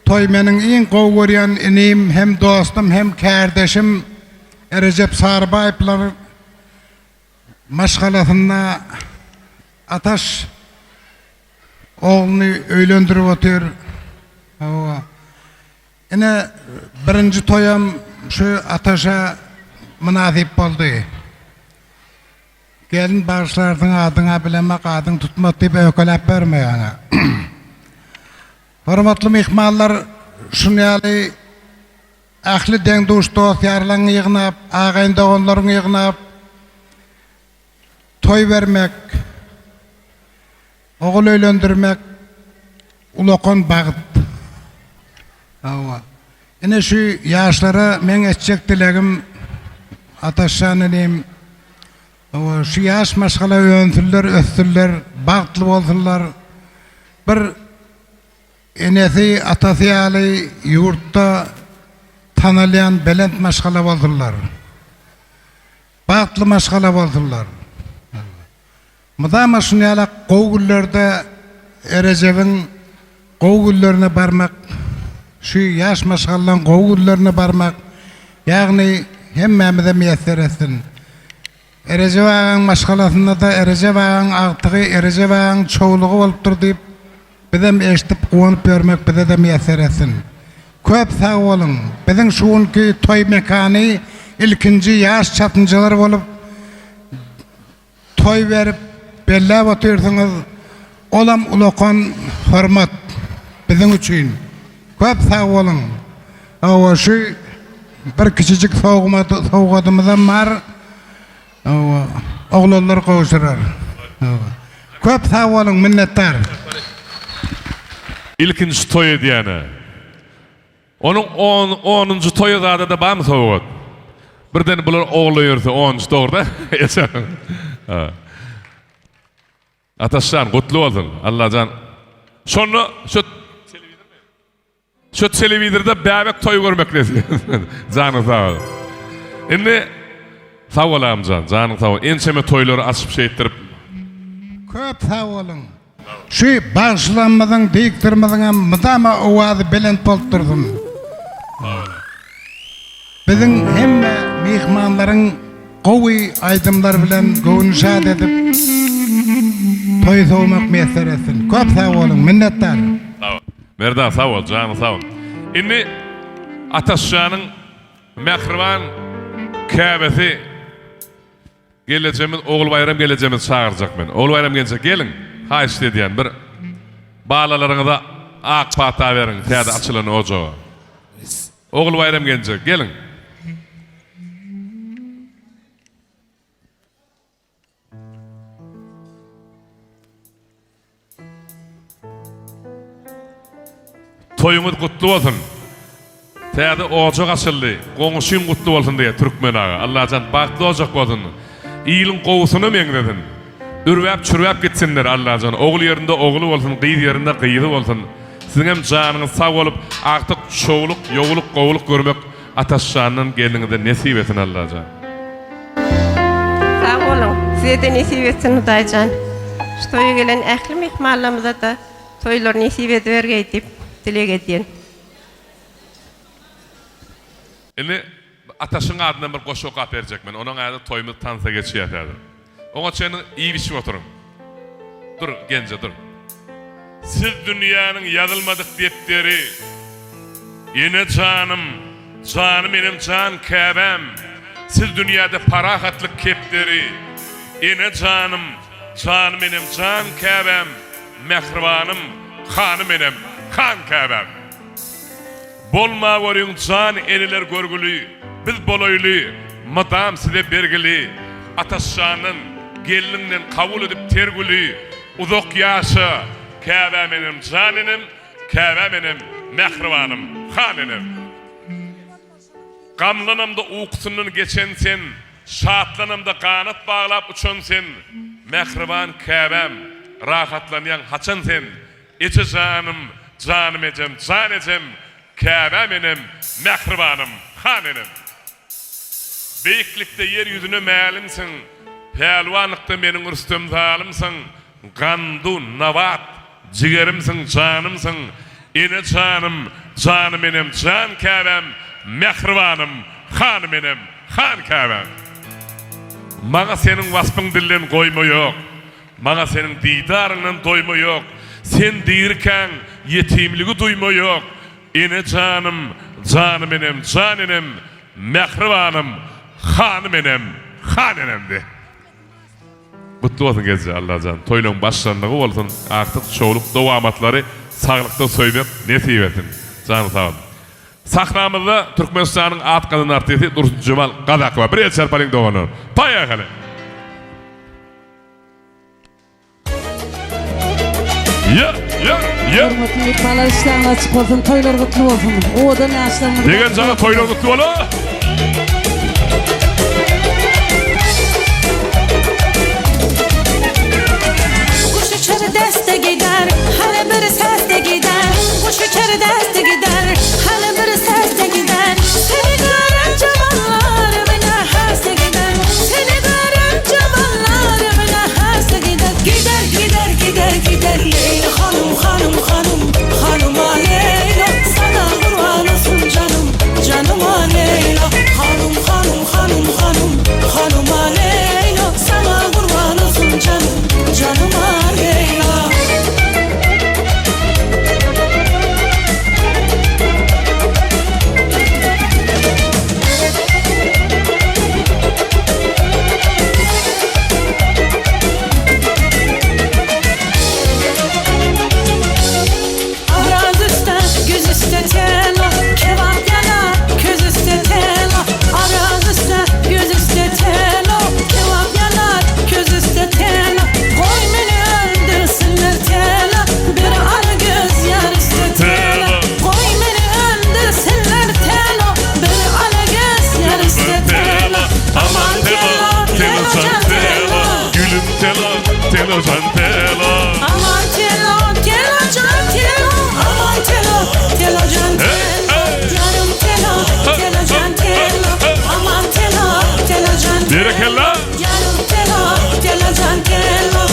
toy menin en qow görýän inim hem dostum hem kardeşim Recep Sarbayplar maşgalasynda Ataş oğlunu öýlendirip otur. Ine birinci toyam şu Ataşa münasip boldy. Gelin bağışlardın adına bilemek, adın tutmak deyip ökelep vermeyene. Hormatlı mihmanlar, şunyalı ahli den dost dostlarını yığınap, ağayın doğanlarını yığınap, toy vermek, oğul öýlendirmek, ulokon bağıt. Yine şu yaşlara men etcek dilegim, Ataşan elim, şu yaş maşgala öňsüller, össüller, bagtly bolsunlar. Bir enesi atasy aly yurtda tanalyan belent maşgala bolsunlar. Bagtly maşgala bolsunlar. Mudama şunyala gowgullerde Erejebiň gowgullerine barmak, şu yaş maşgalan gowgullerine barmak, ýagny hemmemize müyesser etsin. Erejep ağaň maşgalasynda da Erejep ağaň agtygy, Erejep ağaň çoğulugy bolupdyr diýip bizem eşitip gowunyp bermek bize de müyesser etsin. Köp sağ bolun. Biziň şuunki toy mekany ilkinji ýaş çapynjalar bolup toy berip bellep otursaňyz olam ulakon hormat biziň üçin. Köp sağ bolun. Şu bir kiçijik sowgadymyzam bar. Oğlanlar kavuşurar. Köp sağ olun, minnettar. İlkinci toy ediyene. Onun 10. toyu da var mı soğuk? Birden bular oğlu yürüse 10. doğru da. Ataşan, kutlu olsun. Allah can. Sonra şu televizörde bebek toy görmek nesi. Canı sağ olun. Şimdi sağ ol amcan, canın sağ ol. Ençeme toyları açıp şey ettirip Köp sağ olun. Şu bağışlanmadan deyiktirmeden mıdama ovadı belent bolturdum. Bizim hemme mihmanların qowi aydımlar bilen gönüşat edip toy soğumak meseresin. Köp sağ olun, minnettar. Sağ ol. Merdan sağ ol, canım sağ ol. Inni Ataşşanın Mehriban Kâbesi geleceğimiz, oğul bayram geleceğimiz çağıracak men. Oğul bayram gelecek, gelin. Ha işte diyen bir bağlalarına ak pata verin. Tiyada açılan ocağı. Oğul bayram gelecek, gelin. Toyumuz kutlu olsun. Tiyada ocak açıldı. Qoňuşyň kutlu olsun diye Türkmen ağa. Allah'can baktı ocak olsun. İyilin kovusunu meňledin. Ürväp çürväp gitsinler Allah'can. Oğul yerinde oğlu olsun, kıyız yerinde kıyızı olsun. Sizin hem canınız sağ olup artık çoğuluk, yoğuluk, kovuluk görmek Ataşşan'ın gelinize nesip etsin Allah'can. Sağ olun. Size de nesip etsin Hudaycan. Şu toya gelen ähli mehmanlarımıza da toylar nesip edivergey dip dilek ediyen. Şimdi Ataş'ın adından bir koşu okap verecek ben. Onun adı toyumuz tansa geçiyor efendim. Onun için iyi bir şey oturun. Dur gence dur. Siz dünyanın yazılmadık defteri. Yine canım, canım benim can Kâbem. Siz dünyada parahatlık kepleri. Yine canım, canım benim can Kâbem. Mehribanım, hanım benim, han Kâbem. Bolma görün can eliler görgülü, biz boloylu, madam size bergili, Ataşşan'ın gelininden kabul edip tergülü, uzak yaşa, Kâbem benim caninim, Kâbem benim mehribanım, haninim. Gamlanımda uykusunun geçen sen, şatlanımda kanat bağlap uçun sen, mehriban Kâbem, rahatlanyan haçan sen, içi canım, canım ecem, can ecem, Kâbem benim, mehribanım, haninim. Beyiklikte yeryüzüne məlimsin, pehlivanlıkta benim Rüstem zalimsin, gandu, navat, cigerimsin, canımsın, ine canım, canım benim, can Kâbem, mehribanım, hanım benim, han Kâbem. Mağa senin vasfın dillen koyma yok, mağa senin didarının doyma yok, sen deyirken yetimligi duyma yok, ine canım, canım benim, caninim, mehribanım, hanım benim, haninim de. Mutlu olsun gece Allah'can. Toylun başlarında olsun. Artık çoğuluk devamatları sağlıkta söylemek nesip etsin. Canım sağ olun. Sahnamızda Türkmenistan'ın at kadın artisti Dursun Cemal Qadak var. Bir el çarpalın doğanı. Paya hali. Ya. Hürmetli mutfalar işlerini açık olsun, toylar kutlu olsun. O da ne açlarını... Degen sana toylar kutlu olsun. Kuş uçar deste gider, hani bir ses de gider. Kuş uçar deste gider, hani bir ses de gider. Seni gören camallar bana hasta gider. Seni gören camallar bana hasta gider. Gider gider gider gider Leyla hanım hanım hanım hanıma Leyla. Sana kurban olsun canım canıma Leyla. Hanım hanım hanım hanım hanıma Leyla. Sana kurban olsun canım canıma Leyla. Araz üstte, göz üstte tela, kebap yanar, köz üstte tela. Araz üstte, göz üstte tela, kebap yanar, köz üstte tela. Koy beni öldürsünler tela, bir ara göz yar üstte tela. Koy beni öldürsünler tela, bir ara göz yar üstte tela. Aman tela, tela can tela, Gülüm tela, tela can tela. aman tela, tela can tela. Aman tela, tela can tela. Canım tela, tela can tela. Aman tela, tela can tela. Berekella. Canım tela, tela can tela.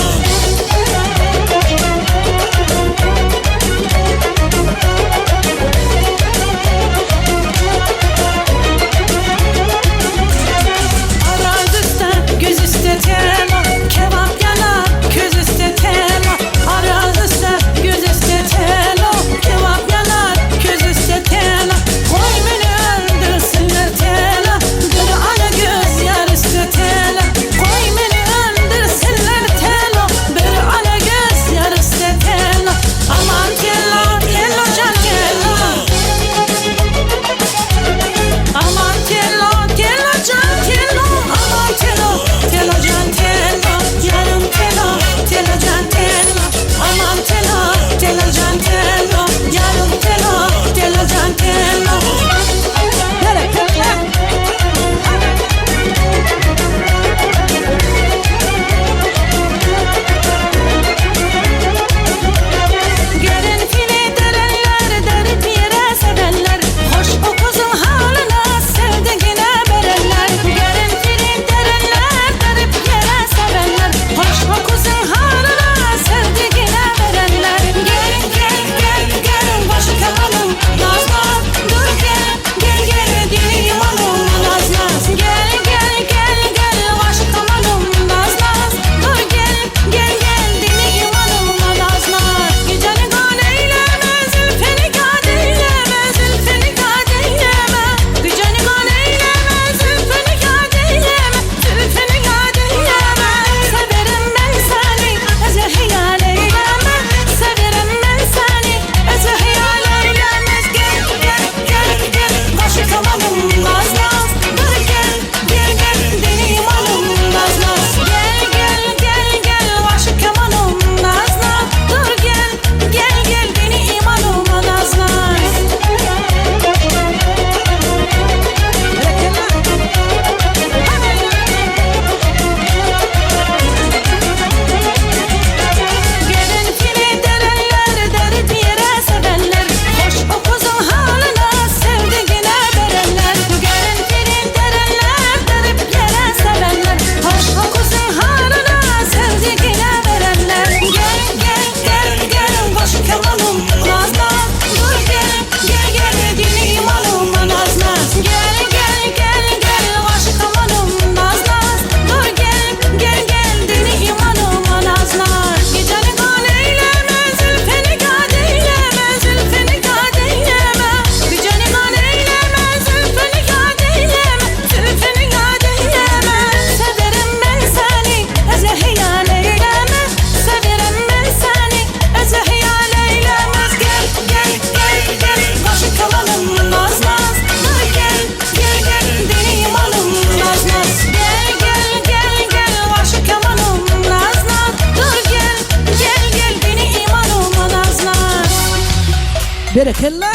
Berekella.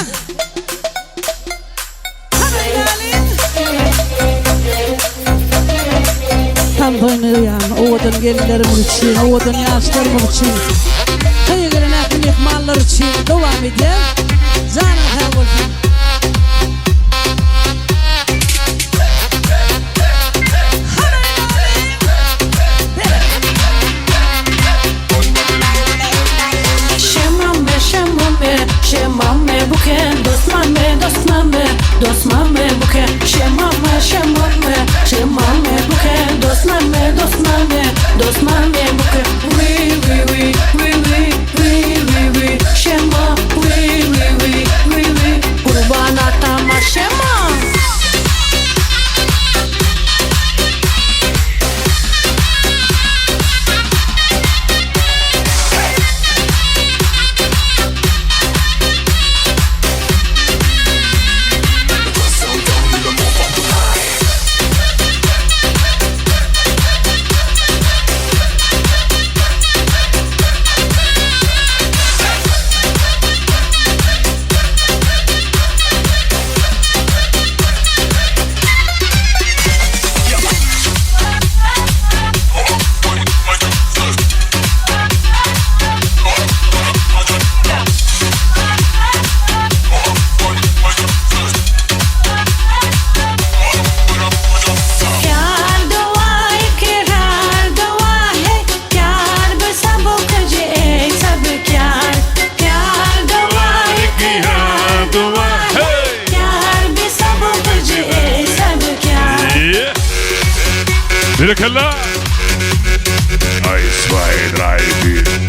Tam oynayan, ovadan gelinlerimiz için, ovadan yaşlarımız için, köye gelen akıl ihmallar için devam ediyor. Zaten her olsun. Şemame buke dostmame buke şemame buke dostmame buke we şema we kurban atama şema. Berekella. 1, 2, 3, 4.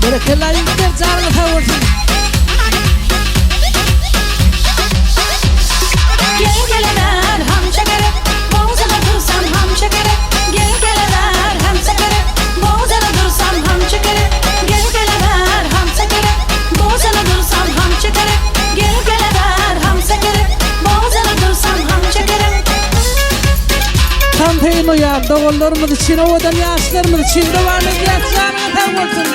Berekella yükler zarını kavursun. Gel geleler ham şekere, bozana dursam ham şekere. Gel geleler ham şekere, bozana dursam ham şekere. Gel geleler ham şekere, bozana dursam ham şekere. Gel geleler ham şekere, bozana dursam ham şekere. Tam teyim uyar, doğullarımız için, ovadan yaşlarımız için devam ediyor. Zarını kavursun.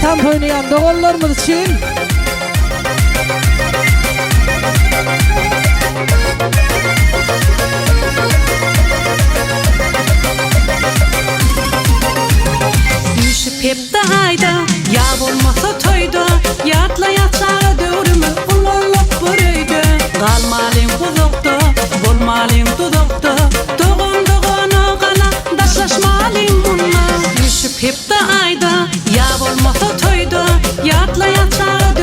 Tam oynayan doğullarımız için Düşüp hep de hayda, ya olmasa toyda. Yatla yatsağa dövrümü ululuk bürüydü. Kalmalın kuzukta, bulmalın dudukta. Doğumduğunu kana, daşlaşmalın bununla. Düşüp hep de hayda, ya olmasa toyda. Yatla yatsağa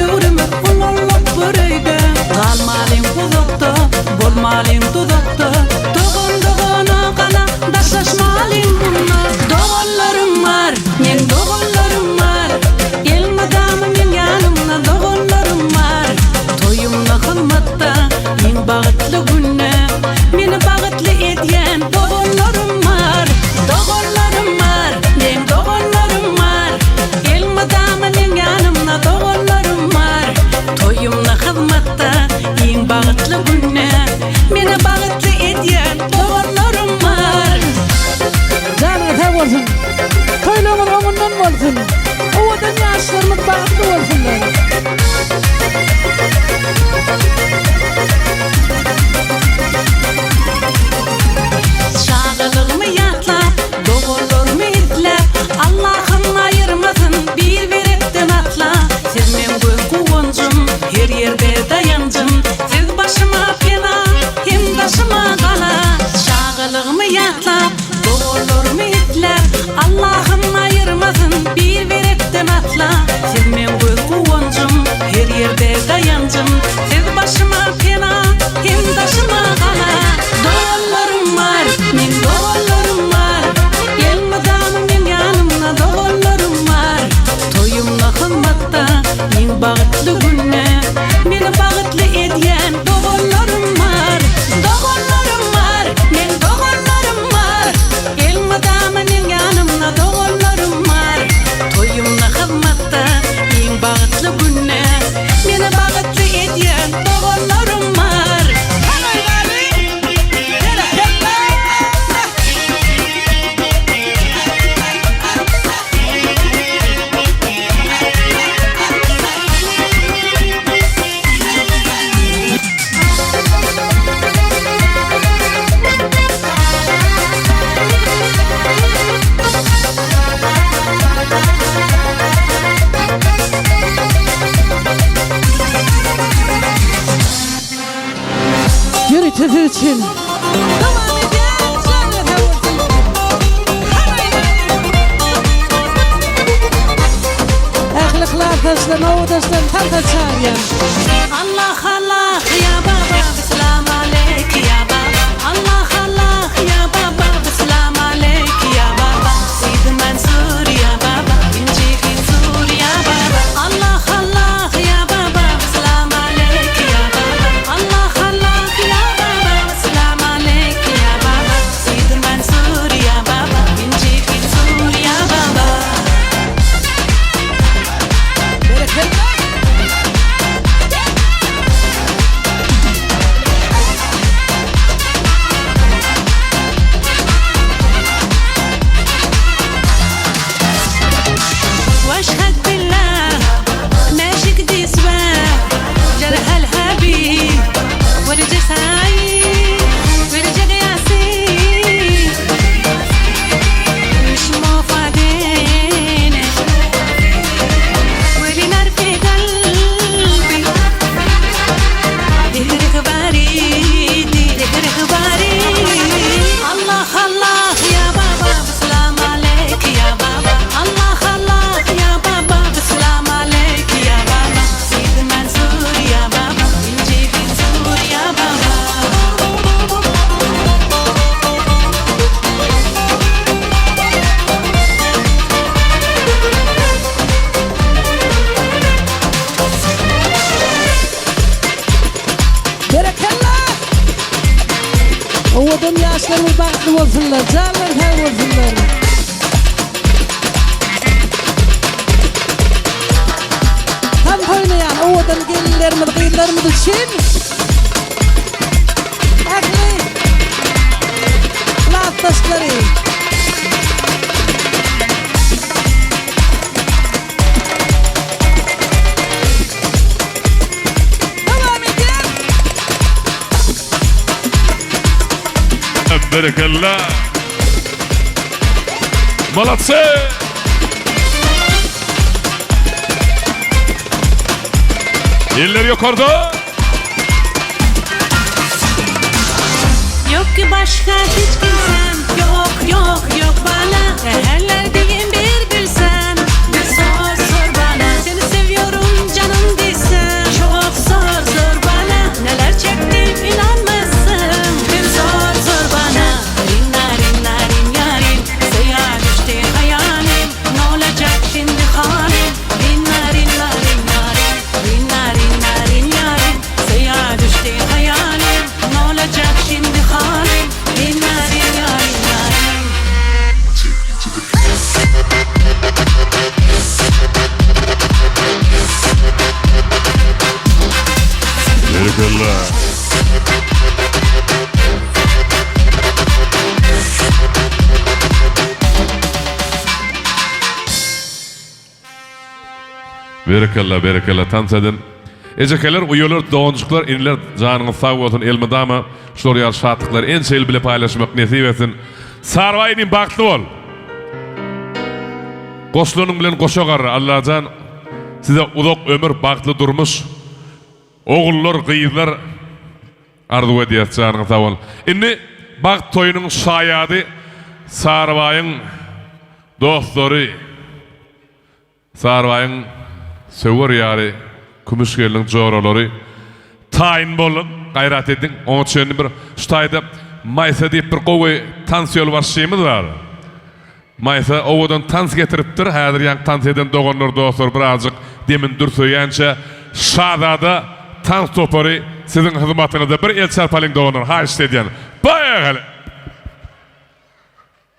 bagıtlı günne meni bagıtlı edýän dogonlarym var. Dogonlarym var, men dogonlarym var. Elmadamyň ýanymda dogonlarym var. Toýumna hyzmatda iň bagıtlı günne meni bagıtlı edýän dogonlarym var. Yürü tezir için. Ahlıklar taşlan, o taşlan, tanta çağıryan. Allah Allah ya baba, selam aleyk ya baba. Allah Allah ya baba, selam aleyk ya baba. Seydi Mansur ya baba, inci Finsur ya baba. Allah Allah ya baba, selam aleyk ya baba. Allah Allah ya baba, selam aleyk ya baba. Seydi Mansur ya baba, inci Finsur ya baba. واشهد بالله ماشي كدي سوا جرح الحبيب ورجع سعيد ورجع ياسين مش موفقين ولي نار في قلبي دهرك بريدي دهرك بريدي الله الله يا بابا سلام عليك يا بابا الله الله يا بابا سلام عليك يا بابا سيد منصور يا بابا انجي بنصور يا بابا Berekallah. Owadan ýaşlarymyz bagtly bolsunlar, janlar her bolsunlar. Tam oynayan owadan gelinlerimiz, gynlarymyz için ahli laftaşlary. Berekallah. Молодцы! Eller yukarıda. Yok ki başka hiç kimsem yok yok yok bana herler diyeyim bir bilsen bir sor sor bana seni seviyorum canım desem çok zor zor bana neler çektim inanmazsın bir sor sor bana rin narin narin yarim seyahat düştü hayalim ne olacak şimdi halim rin narin narin yarim rin narin narin yarim seyahat düştü hayalim ne olacak şimdi halim rin narin yarim yarim. Berekallah. Berekallah, berekallah. Tansadın. Ejekeler, uyolar, doğuncuklar, inler, canınız sağ olsun, elmadama, şular ýar şatlıklar, en şeyli bile paylaşmak nesip etsin. Sarvayının baktı ol. Koşlunun bilen koşagar, Allah'can size uzak ömür baktlı durmuş. Oğullar, gıyızlar, arzu ediyat canınız sağ olun. Inni, bakt toyunun şayadı, Sarvayın dostları, Sarvayın söver ýary, Kümüşgelin joraları tayin bolun, gayrat edin. Onun için bir şutayda Maysa diýip bir gowy tansiýol başçymyz var. Maysa owadan tans getiripdir. Häzir ýa tans eden dogonlar dostlar birazjyk demin dur söýänçe Şadada Tank Topori sizin hizmetinize bir el çarpaling doğunur. Ha istediyen. Bayağı.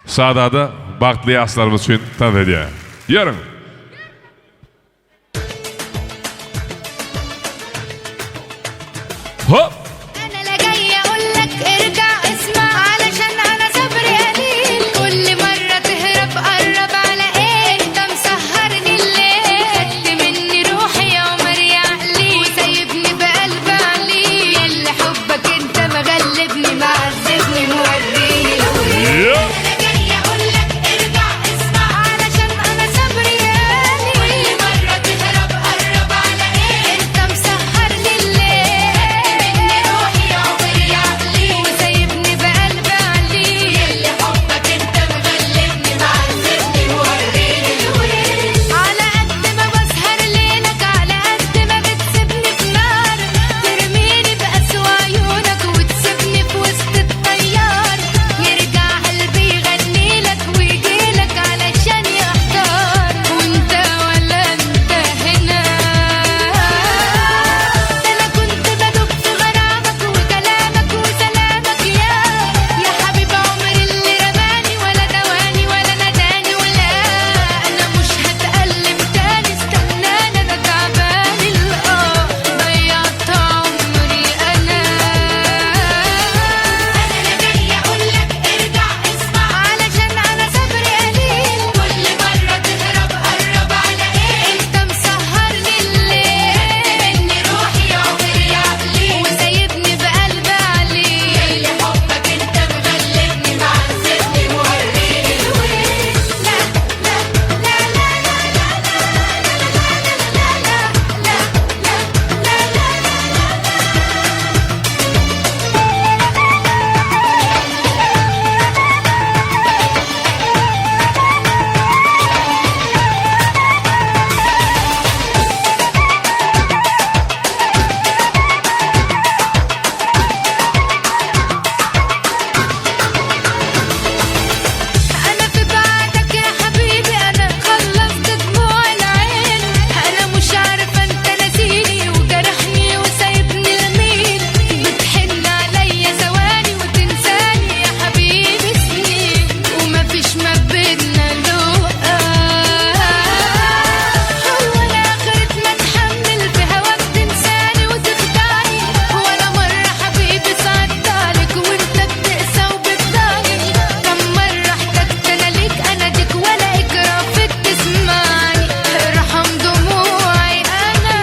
Şadada baktlı yaşlarımız için tanıt ediyor. Yarın. Hop. أنا لا جاي أقولك ارجع اسمع علشان أنا صبري قليل كل مرة تهرب قرب على إيه أنت مسهرني الليل خدت مني روحي يا عمر يا عقلي وسايبني بقلب عليل ياللي حبك أنت مغلبني معذبني موريني الويل أنا جاي أقولك ارجع اسمع علشان أنا صبري قليل كل مرة تهرب قرب على إيه أنت مسهرني الليل روحي يا عمر يا عقلي وسايبني بقلب عليل ياللي حبك انت مغلبني معذبني موريني الويل على قد ما بسهر ليلك على قد ما بتسيبني في نار ترميني بقسوى عيونك وتسيبني في وسط الطيار يرجع قلبي يغنيلك ويجيلك علشان يحتار وانت ولا انت هنا انا كنت بدوب في غرامك وكلامك وسلامك يا حبيب عمري اللي رماني ولا دواني ولا نداني ولا انا مش هتألم تاني استناني انا تعبان ضيعت عمري انا جاي اقولك ارجع اسمع علشان انا صبري قليل كل مرة تهرب قرب على ايه انت مسهرني الليل مني روحي يا عمري يا عقلي وسايبني بقلب عليل ياللي حبك انت مغلبني معذبني موريني الويل لا لا لا أنا في بعدك يا حبيبي أنا خلصت دموع العين أنا مش عارفة أنت ناسيني وجرحني وسايبني لمين بتحن عليا ثواني وتنساني يا حبيبي سنين ومفيش ما بينا لقا هو أنا آخرة ما أتحمل في هواك تنساني وتخدعني ولا مرة حبيبي صعدت عليك وأنت بتقسى وبتضايقني كم مرة احتجت أنا ليك أناديك ولا إكراه فيك تسمعني ارحم دموعي أنا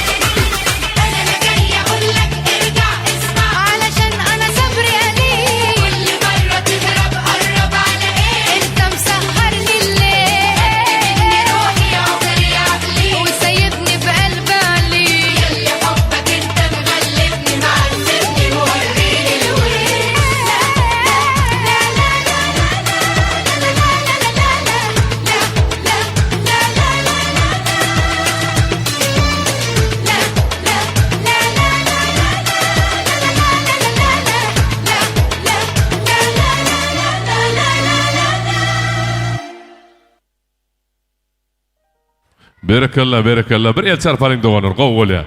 أنا جاي أقولك ارجع اسمع علشان أنا صبري قليل كل مرة تهرب قرب على إيه أنت مسهرني الليل مني روحي يا عمري يا عقلي وسايبني بقلب عليل ياللي حبك أنت مغلبني معذبني موريني الويل Berekallah, berekallah. Bir el çarpaling doğanır, qovul ya.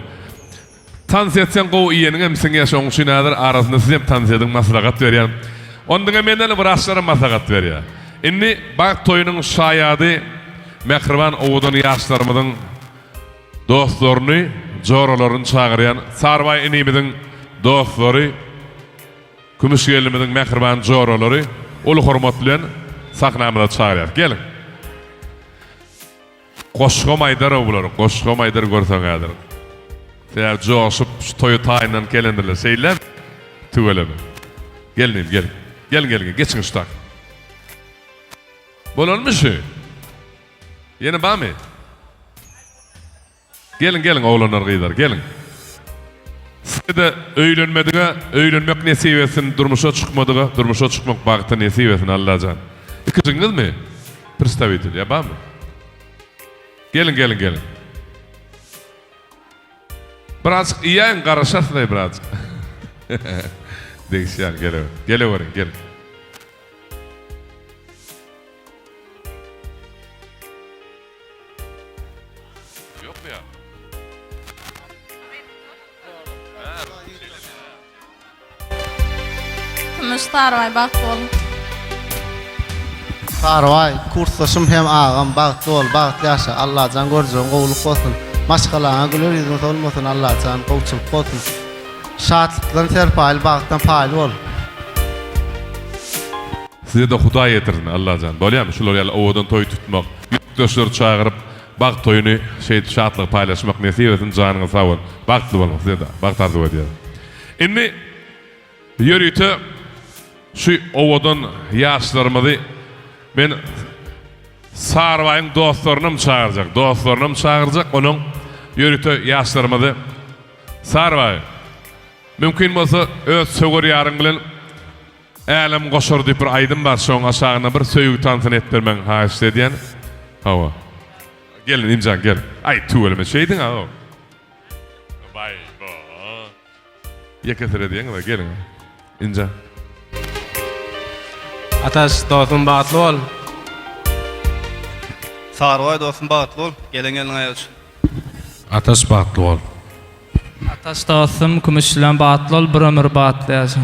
Tans etsen qov iyenin emsin yaşoğun şinadır, arasında siz hem tans edin maslahat veriyen. Ondan emenden bir aslara maslahat veriyor. Inni bak toyunun şayadı, mehriban oğudun yaşlarımızın dostlarını, joralarını çağırayan, Sarbay inimizin dostları, Kümüşgelimizin mehriban joraları, ulu hormatlayan sahnamıza çağırıyor. Gelin. Koşkom aydar oğular, koşkom aydar görsen aydar. Seher coşup toyu tayından gelendirler. Şeyler tüvelemi. Gelin, gelin. Gelin, geçin usta. Bolon mu şu? Yeni bağ mı? Gelin oğlanlar gıydar, gelin. Size de öýlenmek nesip etsin, durmuşa çıkmadığa, durmuşa çıkmak bagıta nesip etsin Allah'can. İkiziniz mi? Представитель, yapar mı? Gelin. Birazcık iýen garaşarsınay birazcık. Değişýän, geleverin, gelin. Yok mu ya? Müştarvay bak bol. Sarvay, kursdaşım hem ağam, bagtly bol, bagtly ýaşa. Allah can görjüň gowluk bolsun. Maşgalaňa güler ýüzüň solmasyn, Allah can gowçylyk bolsun. Şatlykdan terpaýly, bagtdan paýly bol. Size de Huda yetirsin Allah'can. Bolýarmy? Şular ýaly owadan toy tutmak, ýurtdaşlar çağırıp bagt toyuny şatlyk paýlaşmak nesip etsin, janyňyz sag bol. Bagtly bolmak size de, bagt arzu edýär. Indi ýörüýte şu owadan ýaşlarymyzy ben Sarwaýyň dostlaryny çağırjak, onuň ýörüýte ýaşlarymyzy Sarwaý. Mümkin bolsa öz söwer ýaryň bilen Älim goşur diýip bir aýdym bar, şoň aşagyna bir söýgü tansyn etdirmeň haýyş edýän. Hawa. Gelin imjan gel. Ay tuwelme şeýdiň ha. Bay bo. Ýekeser edýän we gelin. Imjan. Ataş dostum bagtly bol. Sarvay dostum bagtly bol. Gelin aýaç. Ataş bagtly bol. Ataş dostum kümüşlen bagtly bol, bir ömür bagtly ýaşa.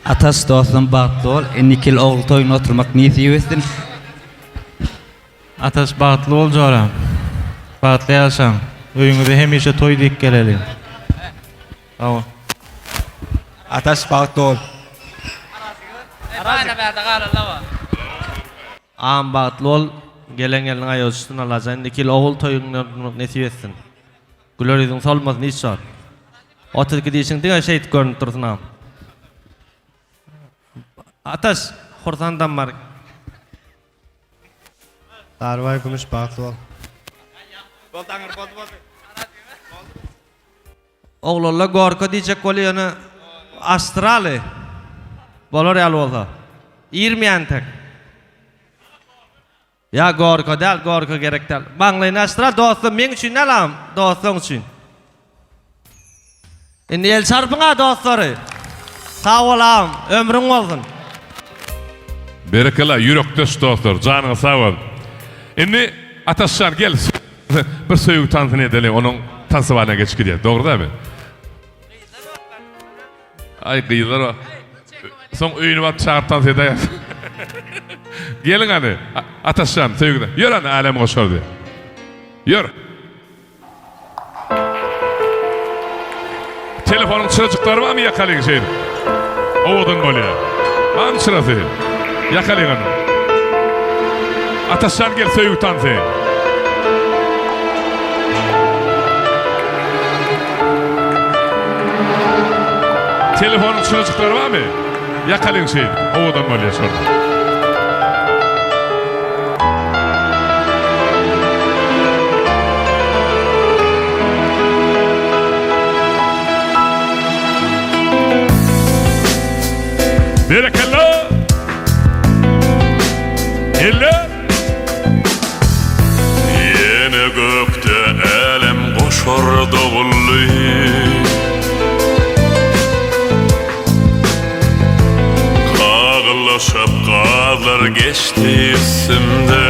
Atas dostum bagtly bol, ennikil ogul toyuna oturmak nesip etsin. Ataş bagtly bol joram. Bagtly ýaşaň. Öýüňize hemişe toy diýip geleli. Hawa. Ataş bagtly bol. Arada bäde galallawa. Am bagtly bol, gelen aýaşyň alajan ennikil ogul toyuna oturmak nesip etsin. Güler ýüzüň solmasyn işşat. Otyrky diýişiň diňe şeýit görünip dursun am. Ataş, horsandan bar. Sarvay gümüş bagtly bol. Oglanlar gorka diýjek bolýany Astrali. Bolar ýaly bolsa. 20 ýantak. Ya gorka däl, gorka gerek däl. Baňlaýyn Astral dostum men üçin alam, dostum üçin. Indi el çarpyňa dostlary. Sag bolam, ömrüň bolsun. Berekela yürekdeş dostlar, janyňyz sag bol. Indi Ataşan gel. Bir söýgü tansyn edelim, onuň tansywalyna geçip gidýär. Dogry dämi? Ay gıýlar o. Soň öýüne bap çağırıp tans edýär. Gelin hadi. Ataşan söýgüde. Ýör ana alem goşurdy. Ýör. Telefonyň çyrajyklary barmy ýakalyň şeýdi? Owadan bolýar. Am çyrasy. Ýakalyň onu. Ataşan gel söýgü tansy. Telefonun çocukları var mı? Yakalın şey. Oğudan böyle sordu. Berekallah. Elle. Yine gökte elem koşar davullu. Şapkalar geçti isimde.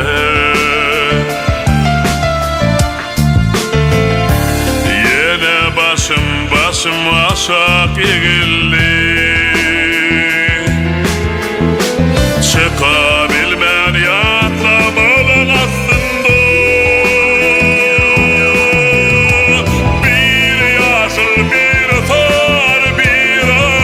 Yine başım aşak eğildi. Çıkabilmen yatlamadan aslında. Bir yaşıl bir tar bir aşk.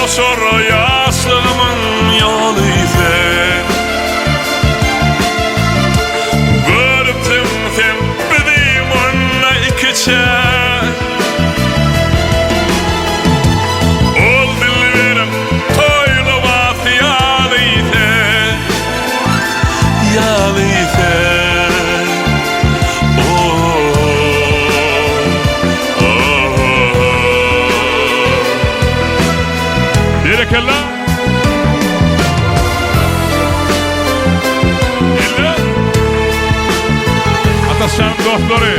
Sonra yaşlığımın yolu izle. Görüptüm sen bizim onunla iki çek. Oldu Ataşan dostları.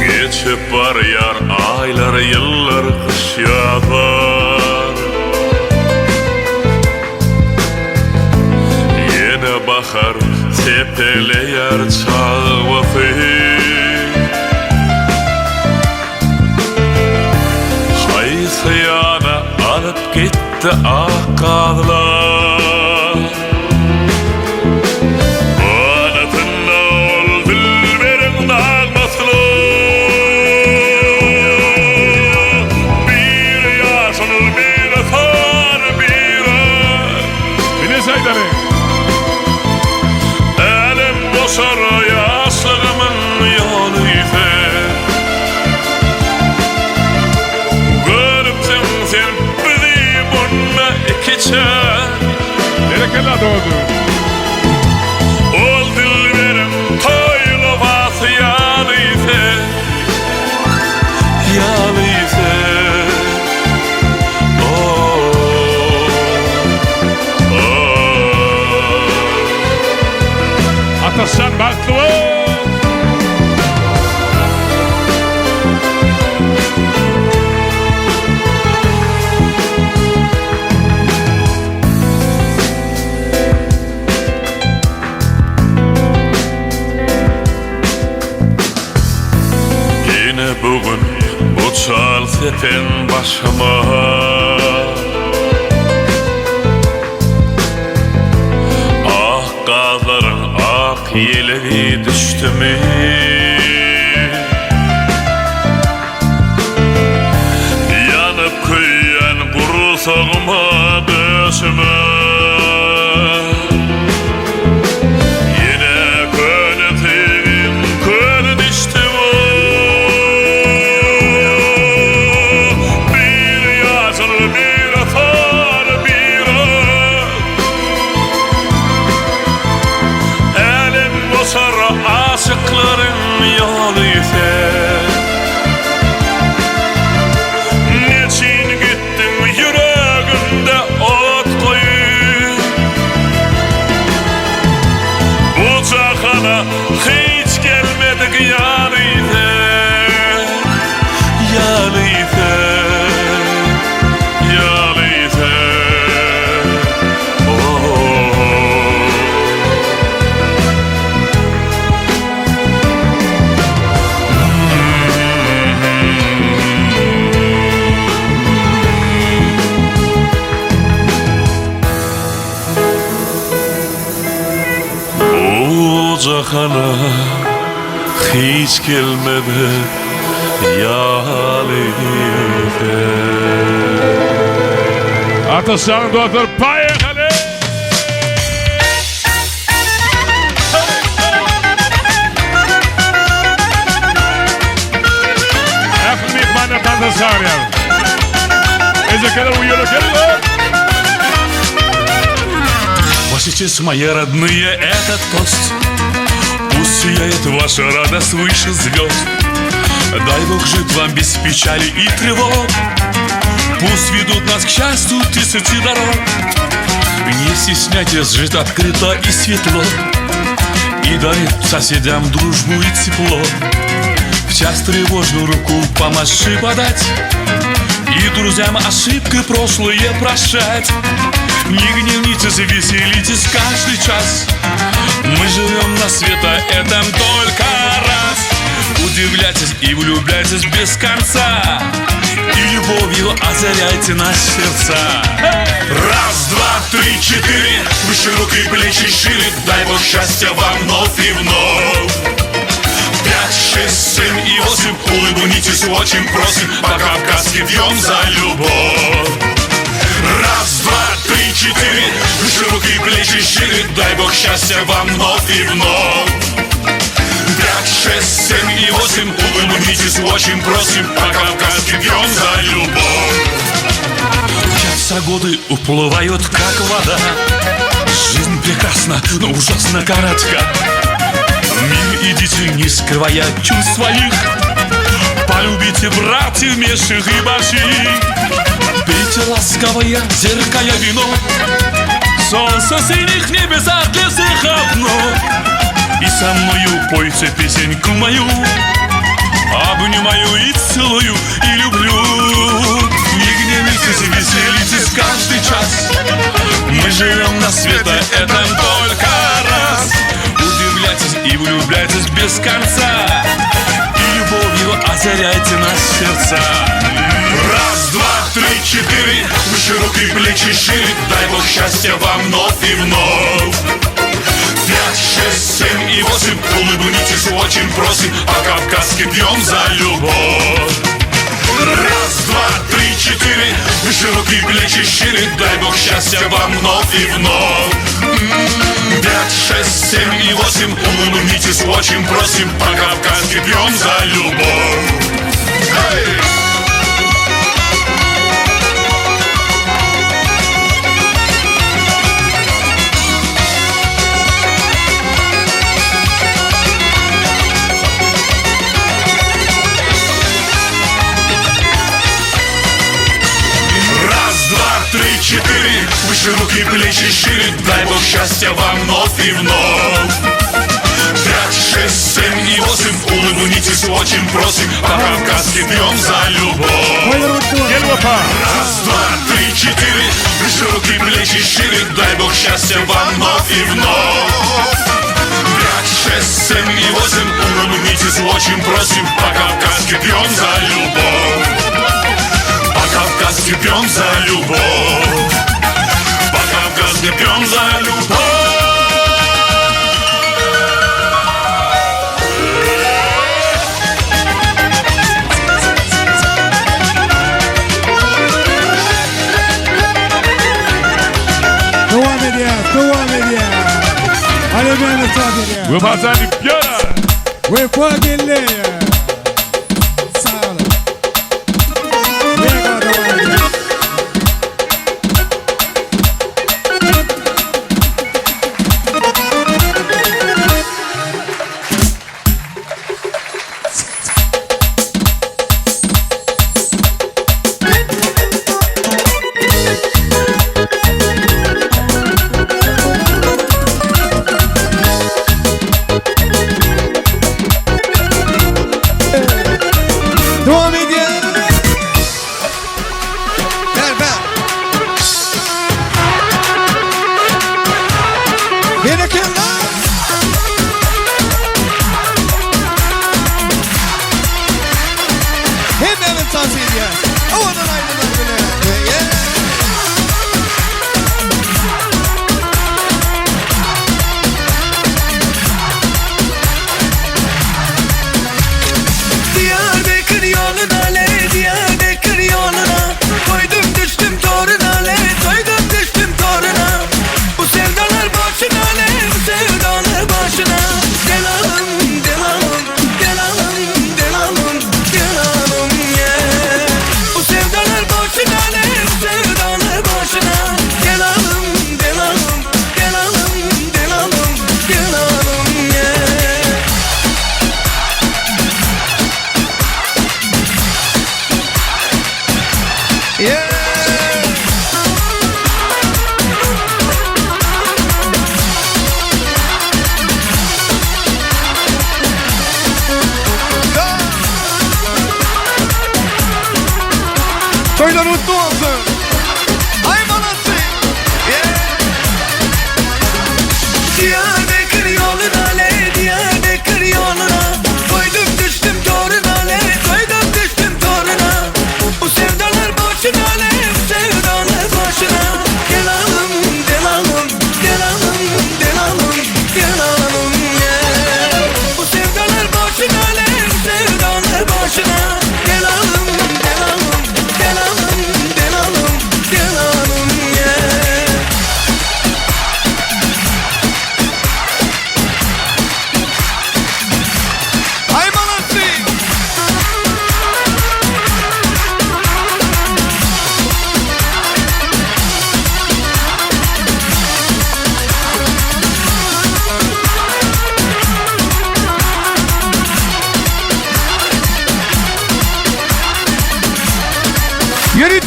Geçip var yar aylar yıllar kış yağar. Yine bakar tepeleyer çağvafı. Haysıyana alıp gitti akağlar. Anatın ol dilberin dağmasını. Bir yaşanır bir asar bir ay. Bine saydanı. Elim boşar yaşlığımın yolu ise. Görüpsün sen bizi bununla iki çay. Berekella doğdu. Ol dilberim toylu bası yalı ise. Yalı ise. Ataşan baklı. Yine bugün bu çal sepen başıma. Ah gazların ak yeleri düştü mü? Yanıp kuyuyan kuru soğuma döşüme. Yine könütüm könü düştü mü? Bir yaşanır bir atar bir ay. Elim boşar aşıkların yolu ise. Niçin gittin yüreğimde ot koyup? Bu çakana hiç gelmedik yanı ise. Yanı ise. Yanı ise. Bu cakana hiç gelmedi yalı ise. Ataşan dostlar payekalı. Akıl mihmanı tanrısı arıyor. Ezekele uyuyor kello. Сейчас, мои родные, этот тост. Пусть сияет ваша радость выше звезд. Дай Бог жить вам без печали и тревог. Пусть ведут нас к счастью тысячи дорог. Не стесняйтесь жить открыто и светло. И дарит соседям дружбу и тепло. В час тревожную руку помаши подать. И друзьям ошибки прошлые прощать. Не гневнитесь, веселитесь каждый час. Мы живем на света этом только раз. Удивляйтесь и влюбляйтесь без конца. И любовью озаряйте наши сердца. Раз, два, три, четыре. Выше руки, плечи шире. Дай Бог счастья вам вновь и вновь. 5, 6, 7 и 8. Улыбнитесь, очень просим. По-кавказски пьем за любовь. Раз, два, три, четыре. Выше руки, плечи шире. Дай Бог счастья вам вновь и вновь. 5, 6, 7 и 8. Улыбнитесь, очень просим. По-кавказски пьем за любовь. Учатся годы, уплывают как вода. Жизнь прекрасна, но ужасно коротка. Мир идите, не скрывая чувств своих. Полюбите, братьев меньших и больших. Пейте ласковое, зеркая вино. Солнце в синих небесах для всех одно. И со мною пойте песеньку мою. Обнимаю и целую, и люблю. Не гневитесь, веселитесь каждый час. Мы живем на свете этом только раз. Удивляйтесь и влюбляйтесь без конца. И любовью озаряйте наши сердца. Раз, два, три, четыре. Широкие плечи шире. Дай Бог счастья вам вновь и вновь. 5, 6, 7 и 8. Улыбнитесь, очень просим. По-кавказски пьем за любовь. Раз, два, три, четыре. Широкие плечи шире. Дай Бог счастья вам вновь и вновь. 5, 6, 7 и 8. Улыбнитесь, очень просим. По-кавказски пьем за любовь. Три, четыре, выше руки, плечи шире. Дай Бог счастья вам вновь и вновь. 5, 6, 7 и 8. Улыбнитесь, очень просим. По-кавказски пьем за любовь. Раз, два, три, четыре. Выше руки, плечи шире. Дай Бог счастья вам вновь и вновь. 5, 6, 7 и 8. Улыбнитесь, очень просим. По-кавказски пьем за любовь. По-кавказски пьем за любовь. По-кавказски пьем за любовь. Вы базали пьяна. Вы погилея.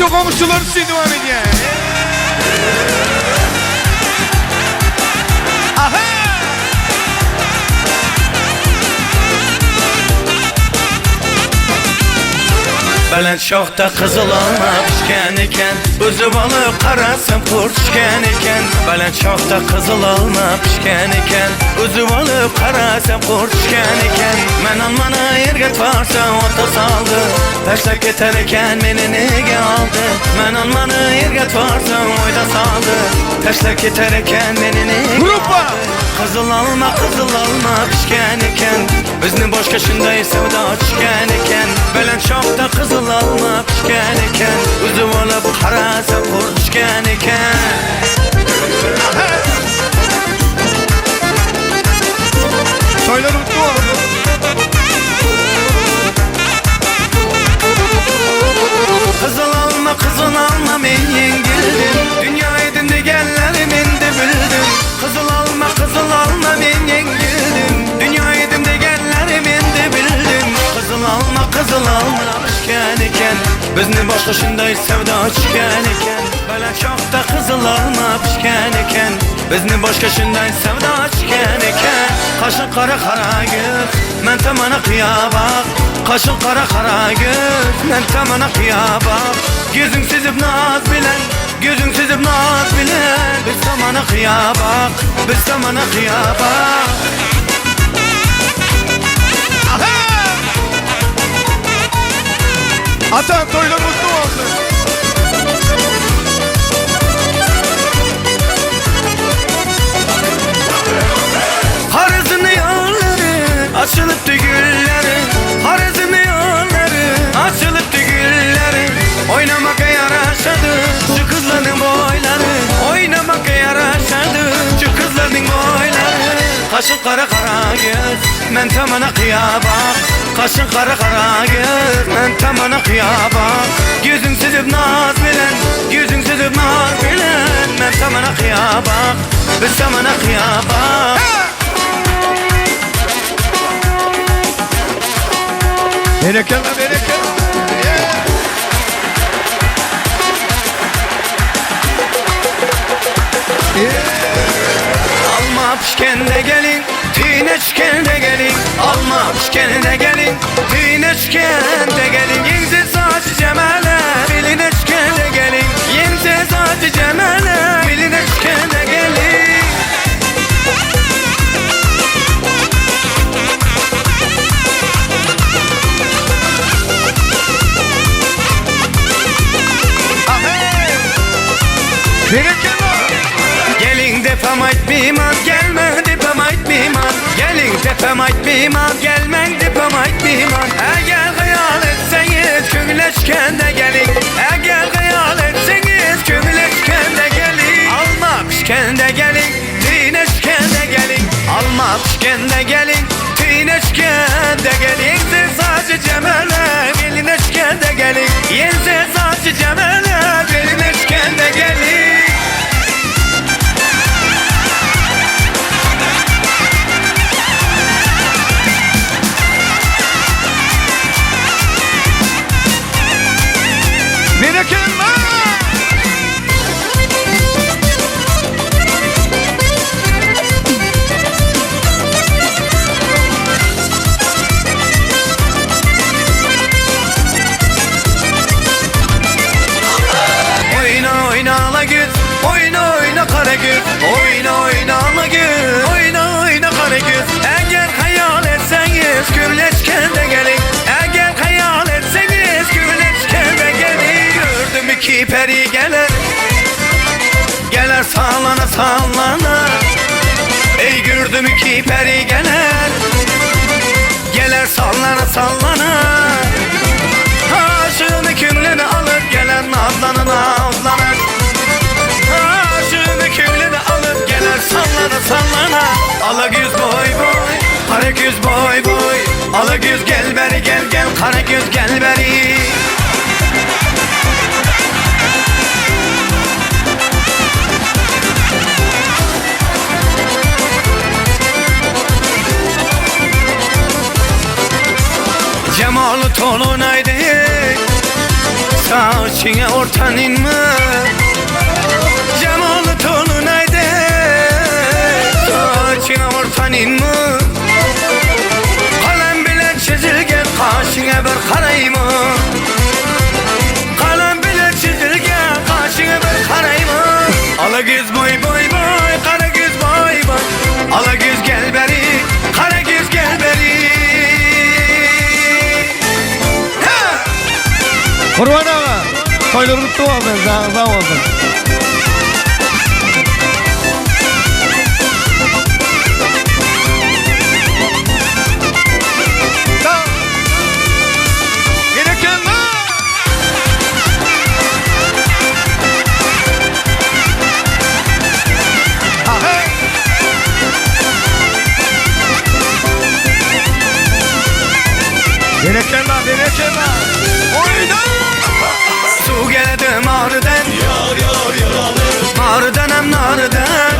komşular için devam ediyor. Aha! Belent şoxda qızıl alma pişken eken Üzüp alıp qarasam qurt pişken eken Belent şoxda qızıl alma pişken eken Üzüp alıp qarasam qurt pişken eken Men almana yerget varsa ota saldı Taşlak yeter eken meni nege aldı Men almana yerget varsa oyda saldı Taşlak yeter eken meni nege aldı Qızıl alma pişken eken Bizni boş kaşınday sevda pişken eken Belent şoxda qızıl alma pişken eken Üzüp alıp qarasam qurt pişken eken Soylar mutlu oldu. Qızıl alma men yengildim Dünya edindi gellerim indi bildim Qızıl alma men yengildim Dünya edindi gellerim indi bildim Qızıl alma pişken eken Bizni boşqa şunday sevda pişken eken Belent şoxda qızıl alma pişken eken Bizni boşqa şunday sevda pişken eken Qaşın qara göz men tamana qiyabaq Qaşın qara göz men tamana qiyabaq Gözün sizib naz bilen Biz tamana qiyabaq Atan toylar mutlu olsun. Harizmi yolları açılıptı gülleri Harizmi yolları açılıptı gülleri Oynamaka yaraşadı şu kızların boyları Oynamaka yaraşadı şu kızların boyları Kaşın qara göz men tamana qiyabaq Kaşın qara göz men tamana qiyabaq Gözün sizib naz bilen Men tamana qiyabaq Biz tamana qiyabaq Bereketler. Alma pişken de gelin, tine pişken de gelin Alma pişken de gelin, tine pişken de gelin Yense saçı cemale, biline pişken de gelin Yense saçı cemale, biline pişken de gelin Gelin defam aytmayman, gelme defam aytmayman Gelin defam aytmayman, gelmen defam aytmayman Eğer hayal etseniz köngüleşken de gelin Eğer hayal etseniz köngüleşken de gelin Alma pişken de gelin, tineşken de gelin Alma pişken de gelin, tineşken de gelin Yense saçı cemale, bilineşken de gelin Yense saçı cemale, bilineşken de gelin Oyna Karagöz Eğer hayal etseniz Gürleşken de gelin Eğer hayal etseniz Gürleşken de gelin Gördüm iki peri Geler sallana Ey gördüm iki peri Geler sallana Aşığını kümleni alıp geler nazlanır Aşığını kümleni alıp geler sallana Alagöz boy Karagöz boy Alagöz gel beri gel Karagöz gel beri Cemalı tolunaydı Kaşine ortanın mı? Cemalı tolunaydı. Kaşine ortanın mı? Kalem bile çizilgen kaşine bir karayımı. Kalem bile çizilgen kaşine bir karayımı. Ala göz boy boy boy, kara göz boy boy. Ala göz gel beri, kara göz gel beri. Kurban ağa. Toyları tuttu ben sağ olsun. Denekema. Oyna. Su geldi mağrıdan. Mağrıdan hem narıdan.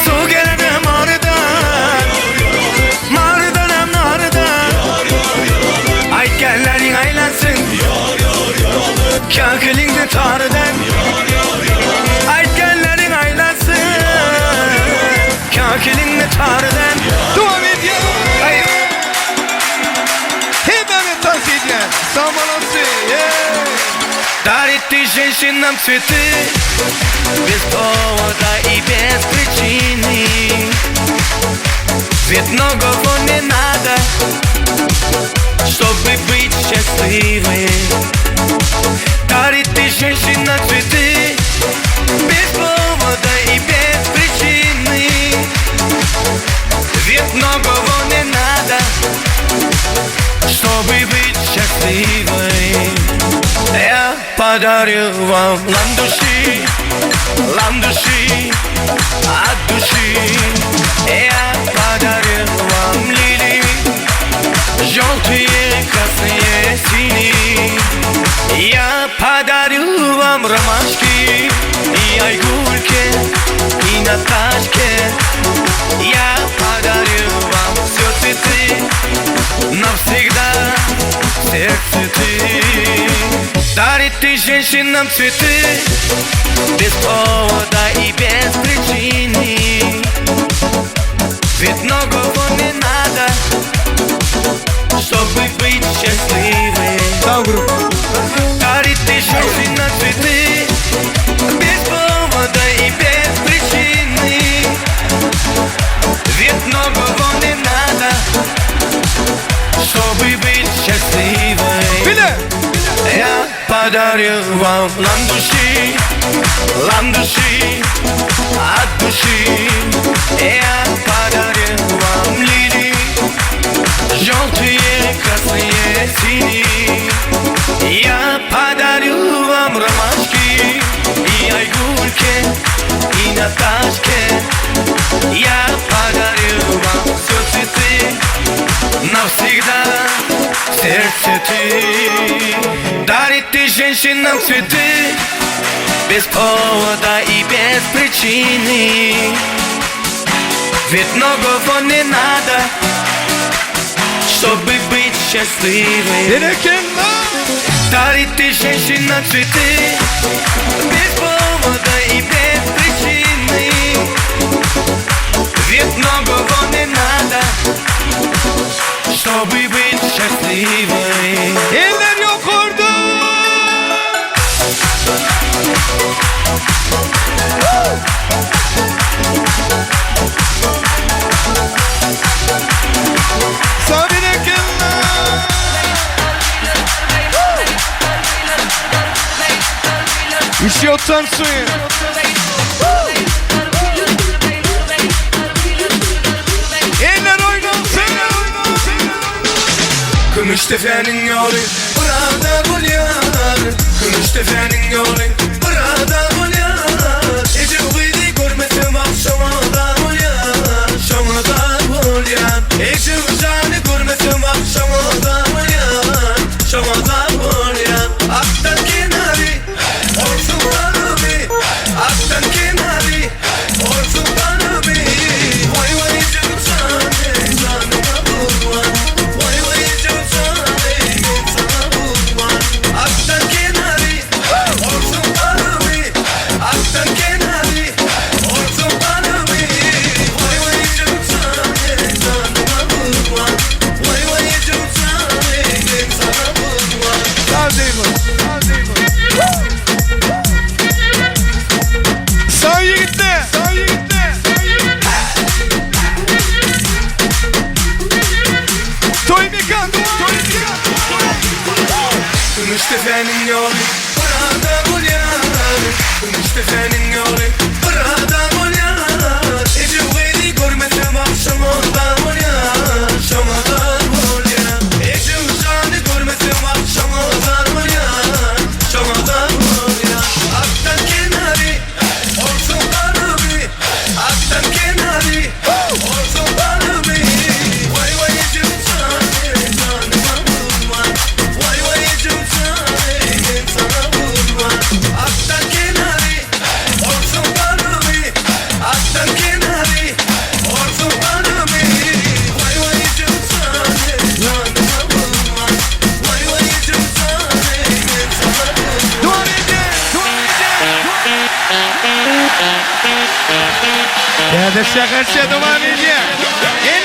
Su geldi mağrıdan. Mağrıdan hem narıdan. Aytkenlerin aylansın. Kakılingdi tarıdan. Aytkenlerin aylansın. Kakılingdi tarıdan. Devam et ya. Дарит ты женщинам цветы без повода и без причины. Ведь многого не надо, чтобы быть счастливой. Дарит ты женщинам цветы без повода и без причины. Ведь многого не надо, чтобы быть счастливой. Я подарю вам ландыши, ландыши от души. Я подарю вам лилии, желтые, красные, синие. Я подарю вам ромашки и айгульки, и Наташке. Я подарю вам все цветы, навсегда все цветы. Дарит ты женщинам цветы без повода и без причины. Ведь многого не надо, чтобы быть счастливой. Дарит ты женщинам цветы без повода и без причины. Ведь многого не надо, чтобы быть счастливой. Я подарю вам ландыши, ландыши от души. Я подарю вам лилии, желтые, красные, синие. Я подарю вам ромашки и айгульки, и Наташке. Я подарю вам все цветы, навсегда все цветы. Дарит ты женщинам цветы без повода и без причины. Ведь многого не надо, чтобы быть счастливой. Дарит ты женщинам цветы без повода и без причины. Ведь многого не надо, чтобы быть счастливой. Eller yok orada. Sabine kella. Üşüyorsan suyu. Eller oynasın. Gümüş tefenin yolu burada bulyalar. Gümüş tefenin yolu burada bulyalar. Ece uydu görmedim akşamada bulyalar. Şamada bulyan. Ece uzanı görmedim akşamada bulyan. Şamada bulyan. Aktan kenarı olsun bana bir. Aktan kenarı olsun bana bir. Vay vay canım sana canıma bulman. Vay vay canım sana sana bulman. Aktan kenarı senin yolun burada ol yar işte senin yolun burada ol yar Ece gayri görmesem akşam oldan ol yar Şamadan ol yar Ece canı görmesem akşam oldan ol yar Şamadan ol yar Aktan kenarı olsun bana bir Aktan kenarı olsun bana bir Vay vay Ece canı canıma vurma Vay vay Ece canı sana vurma Aktan kenarı olsun bana bir Aktan kenarı olsun bana bir Vay vay Ece canı canıma vurma Vay vay Ece canı sana vurma Ya da şakarça duman edin.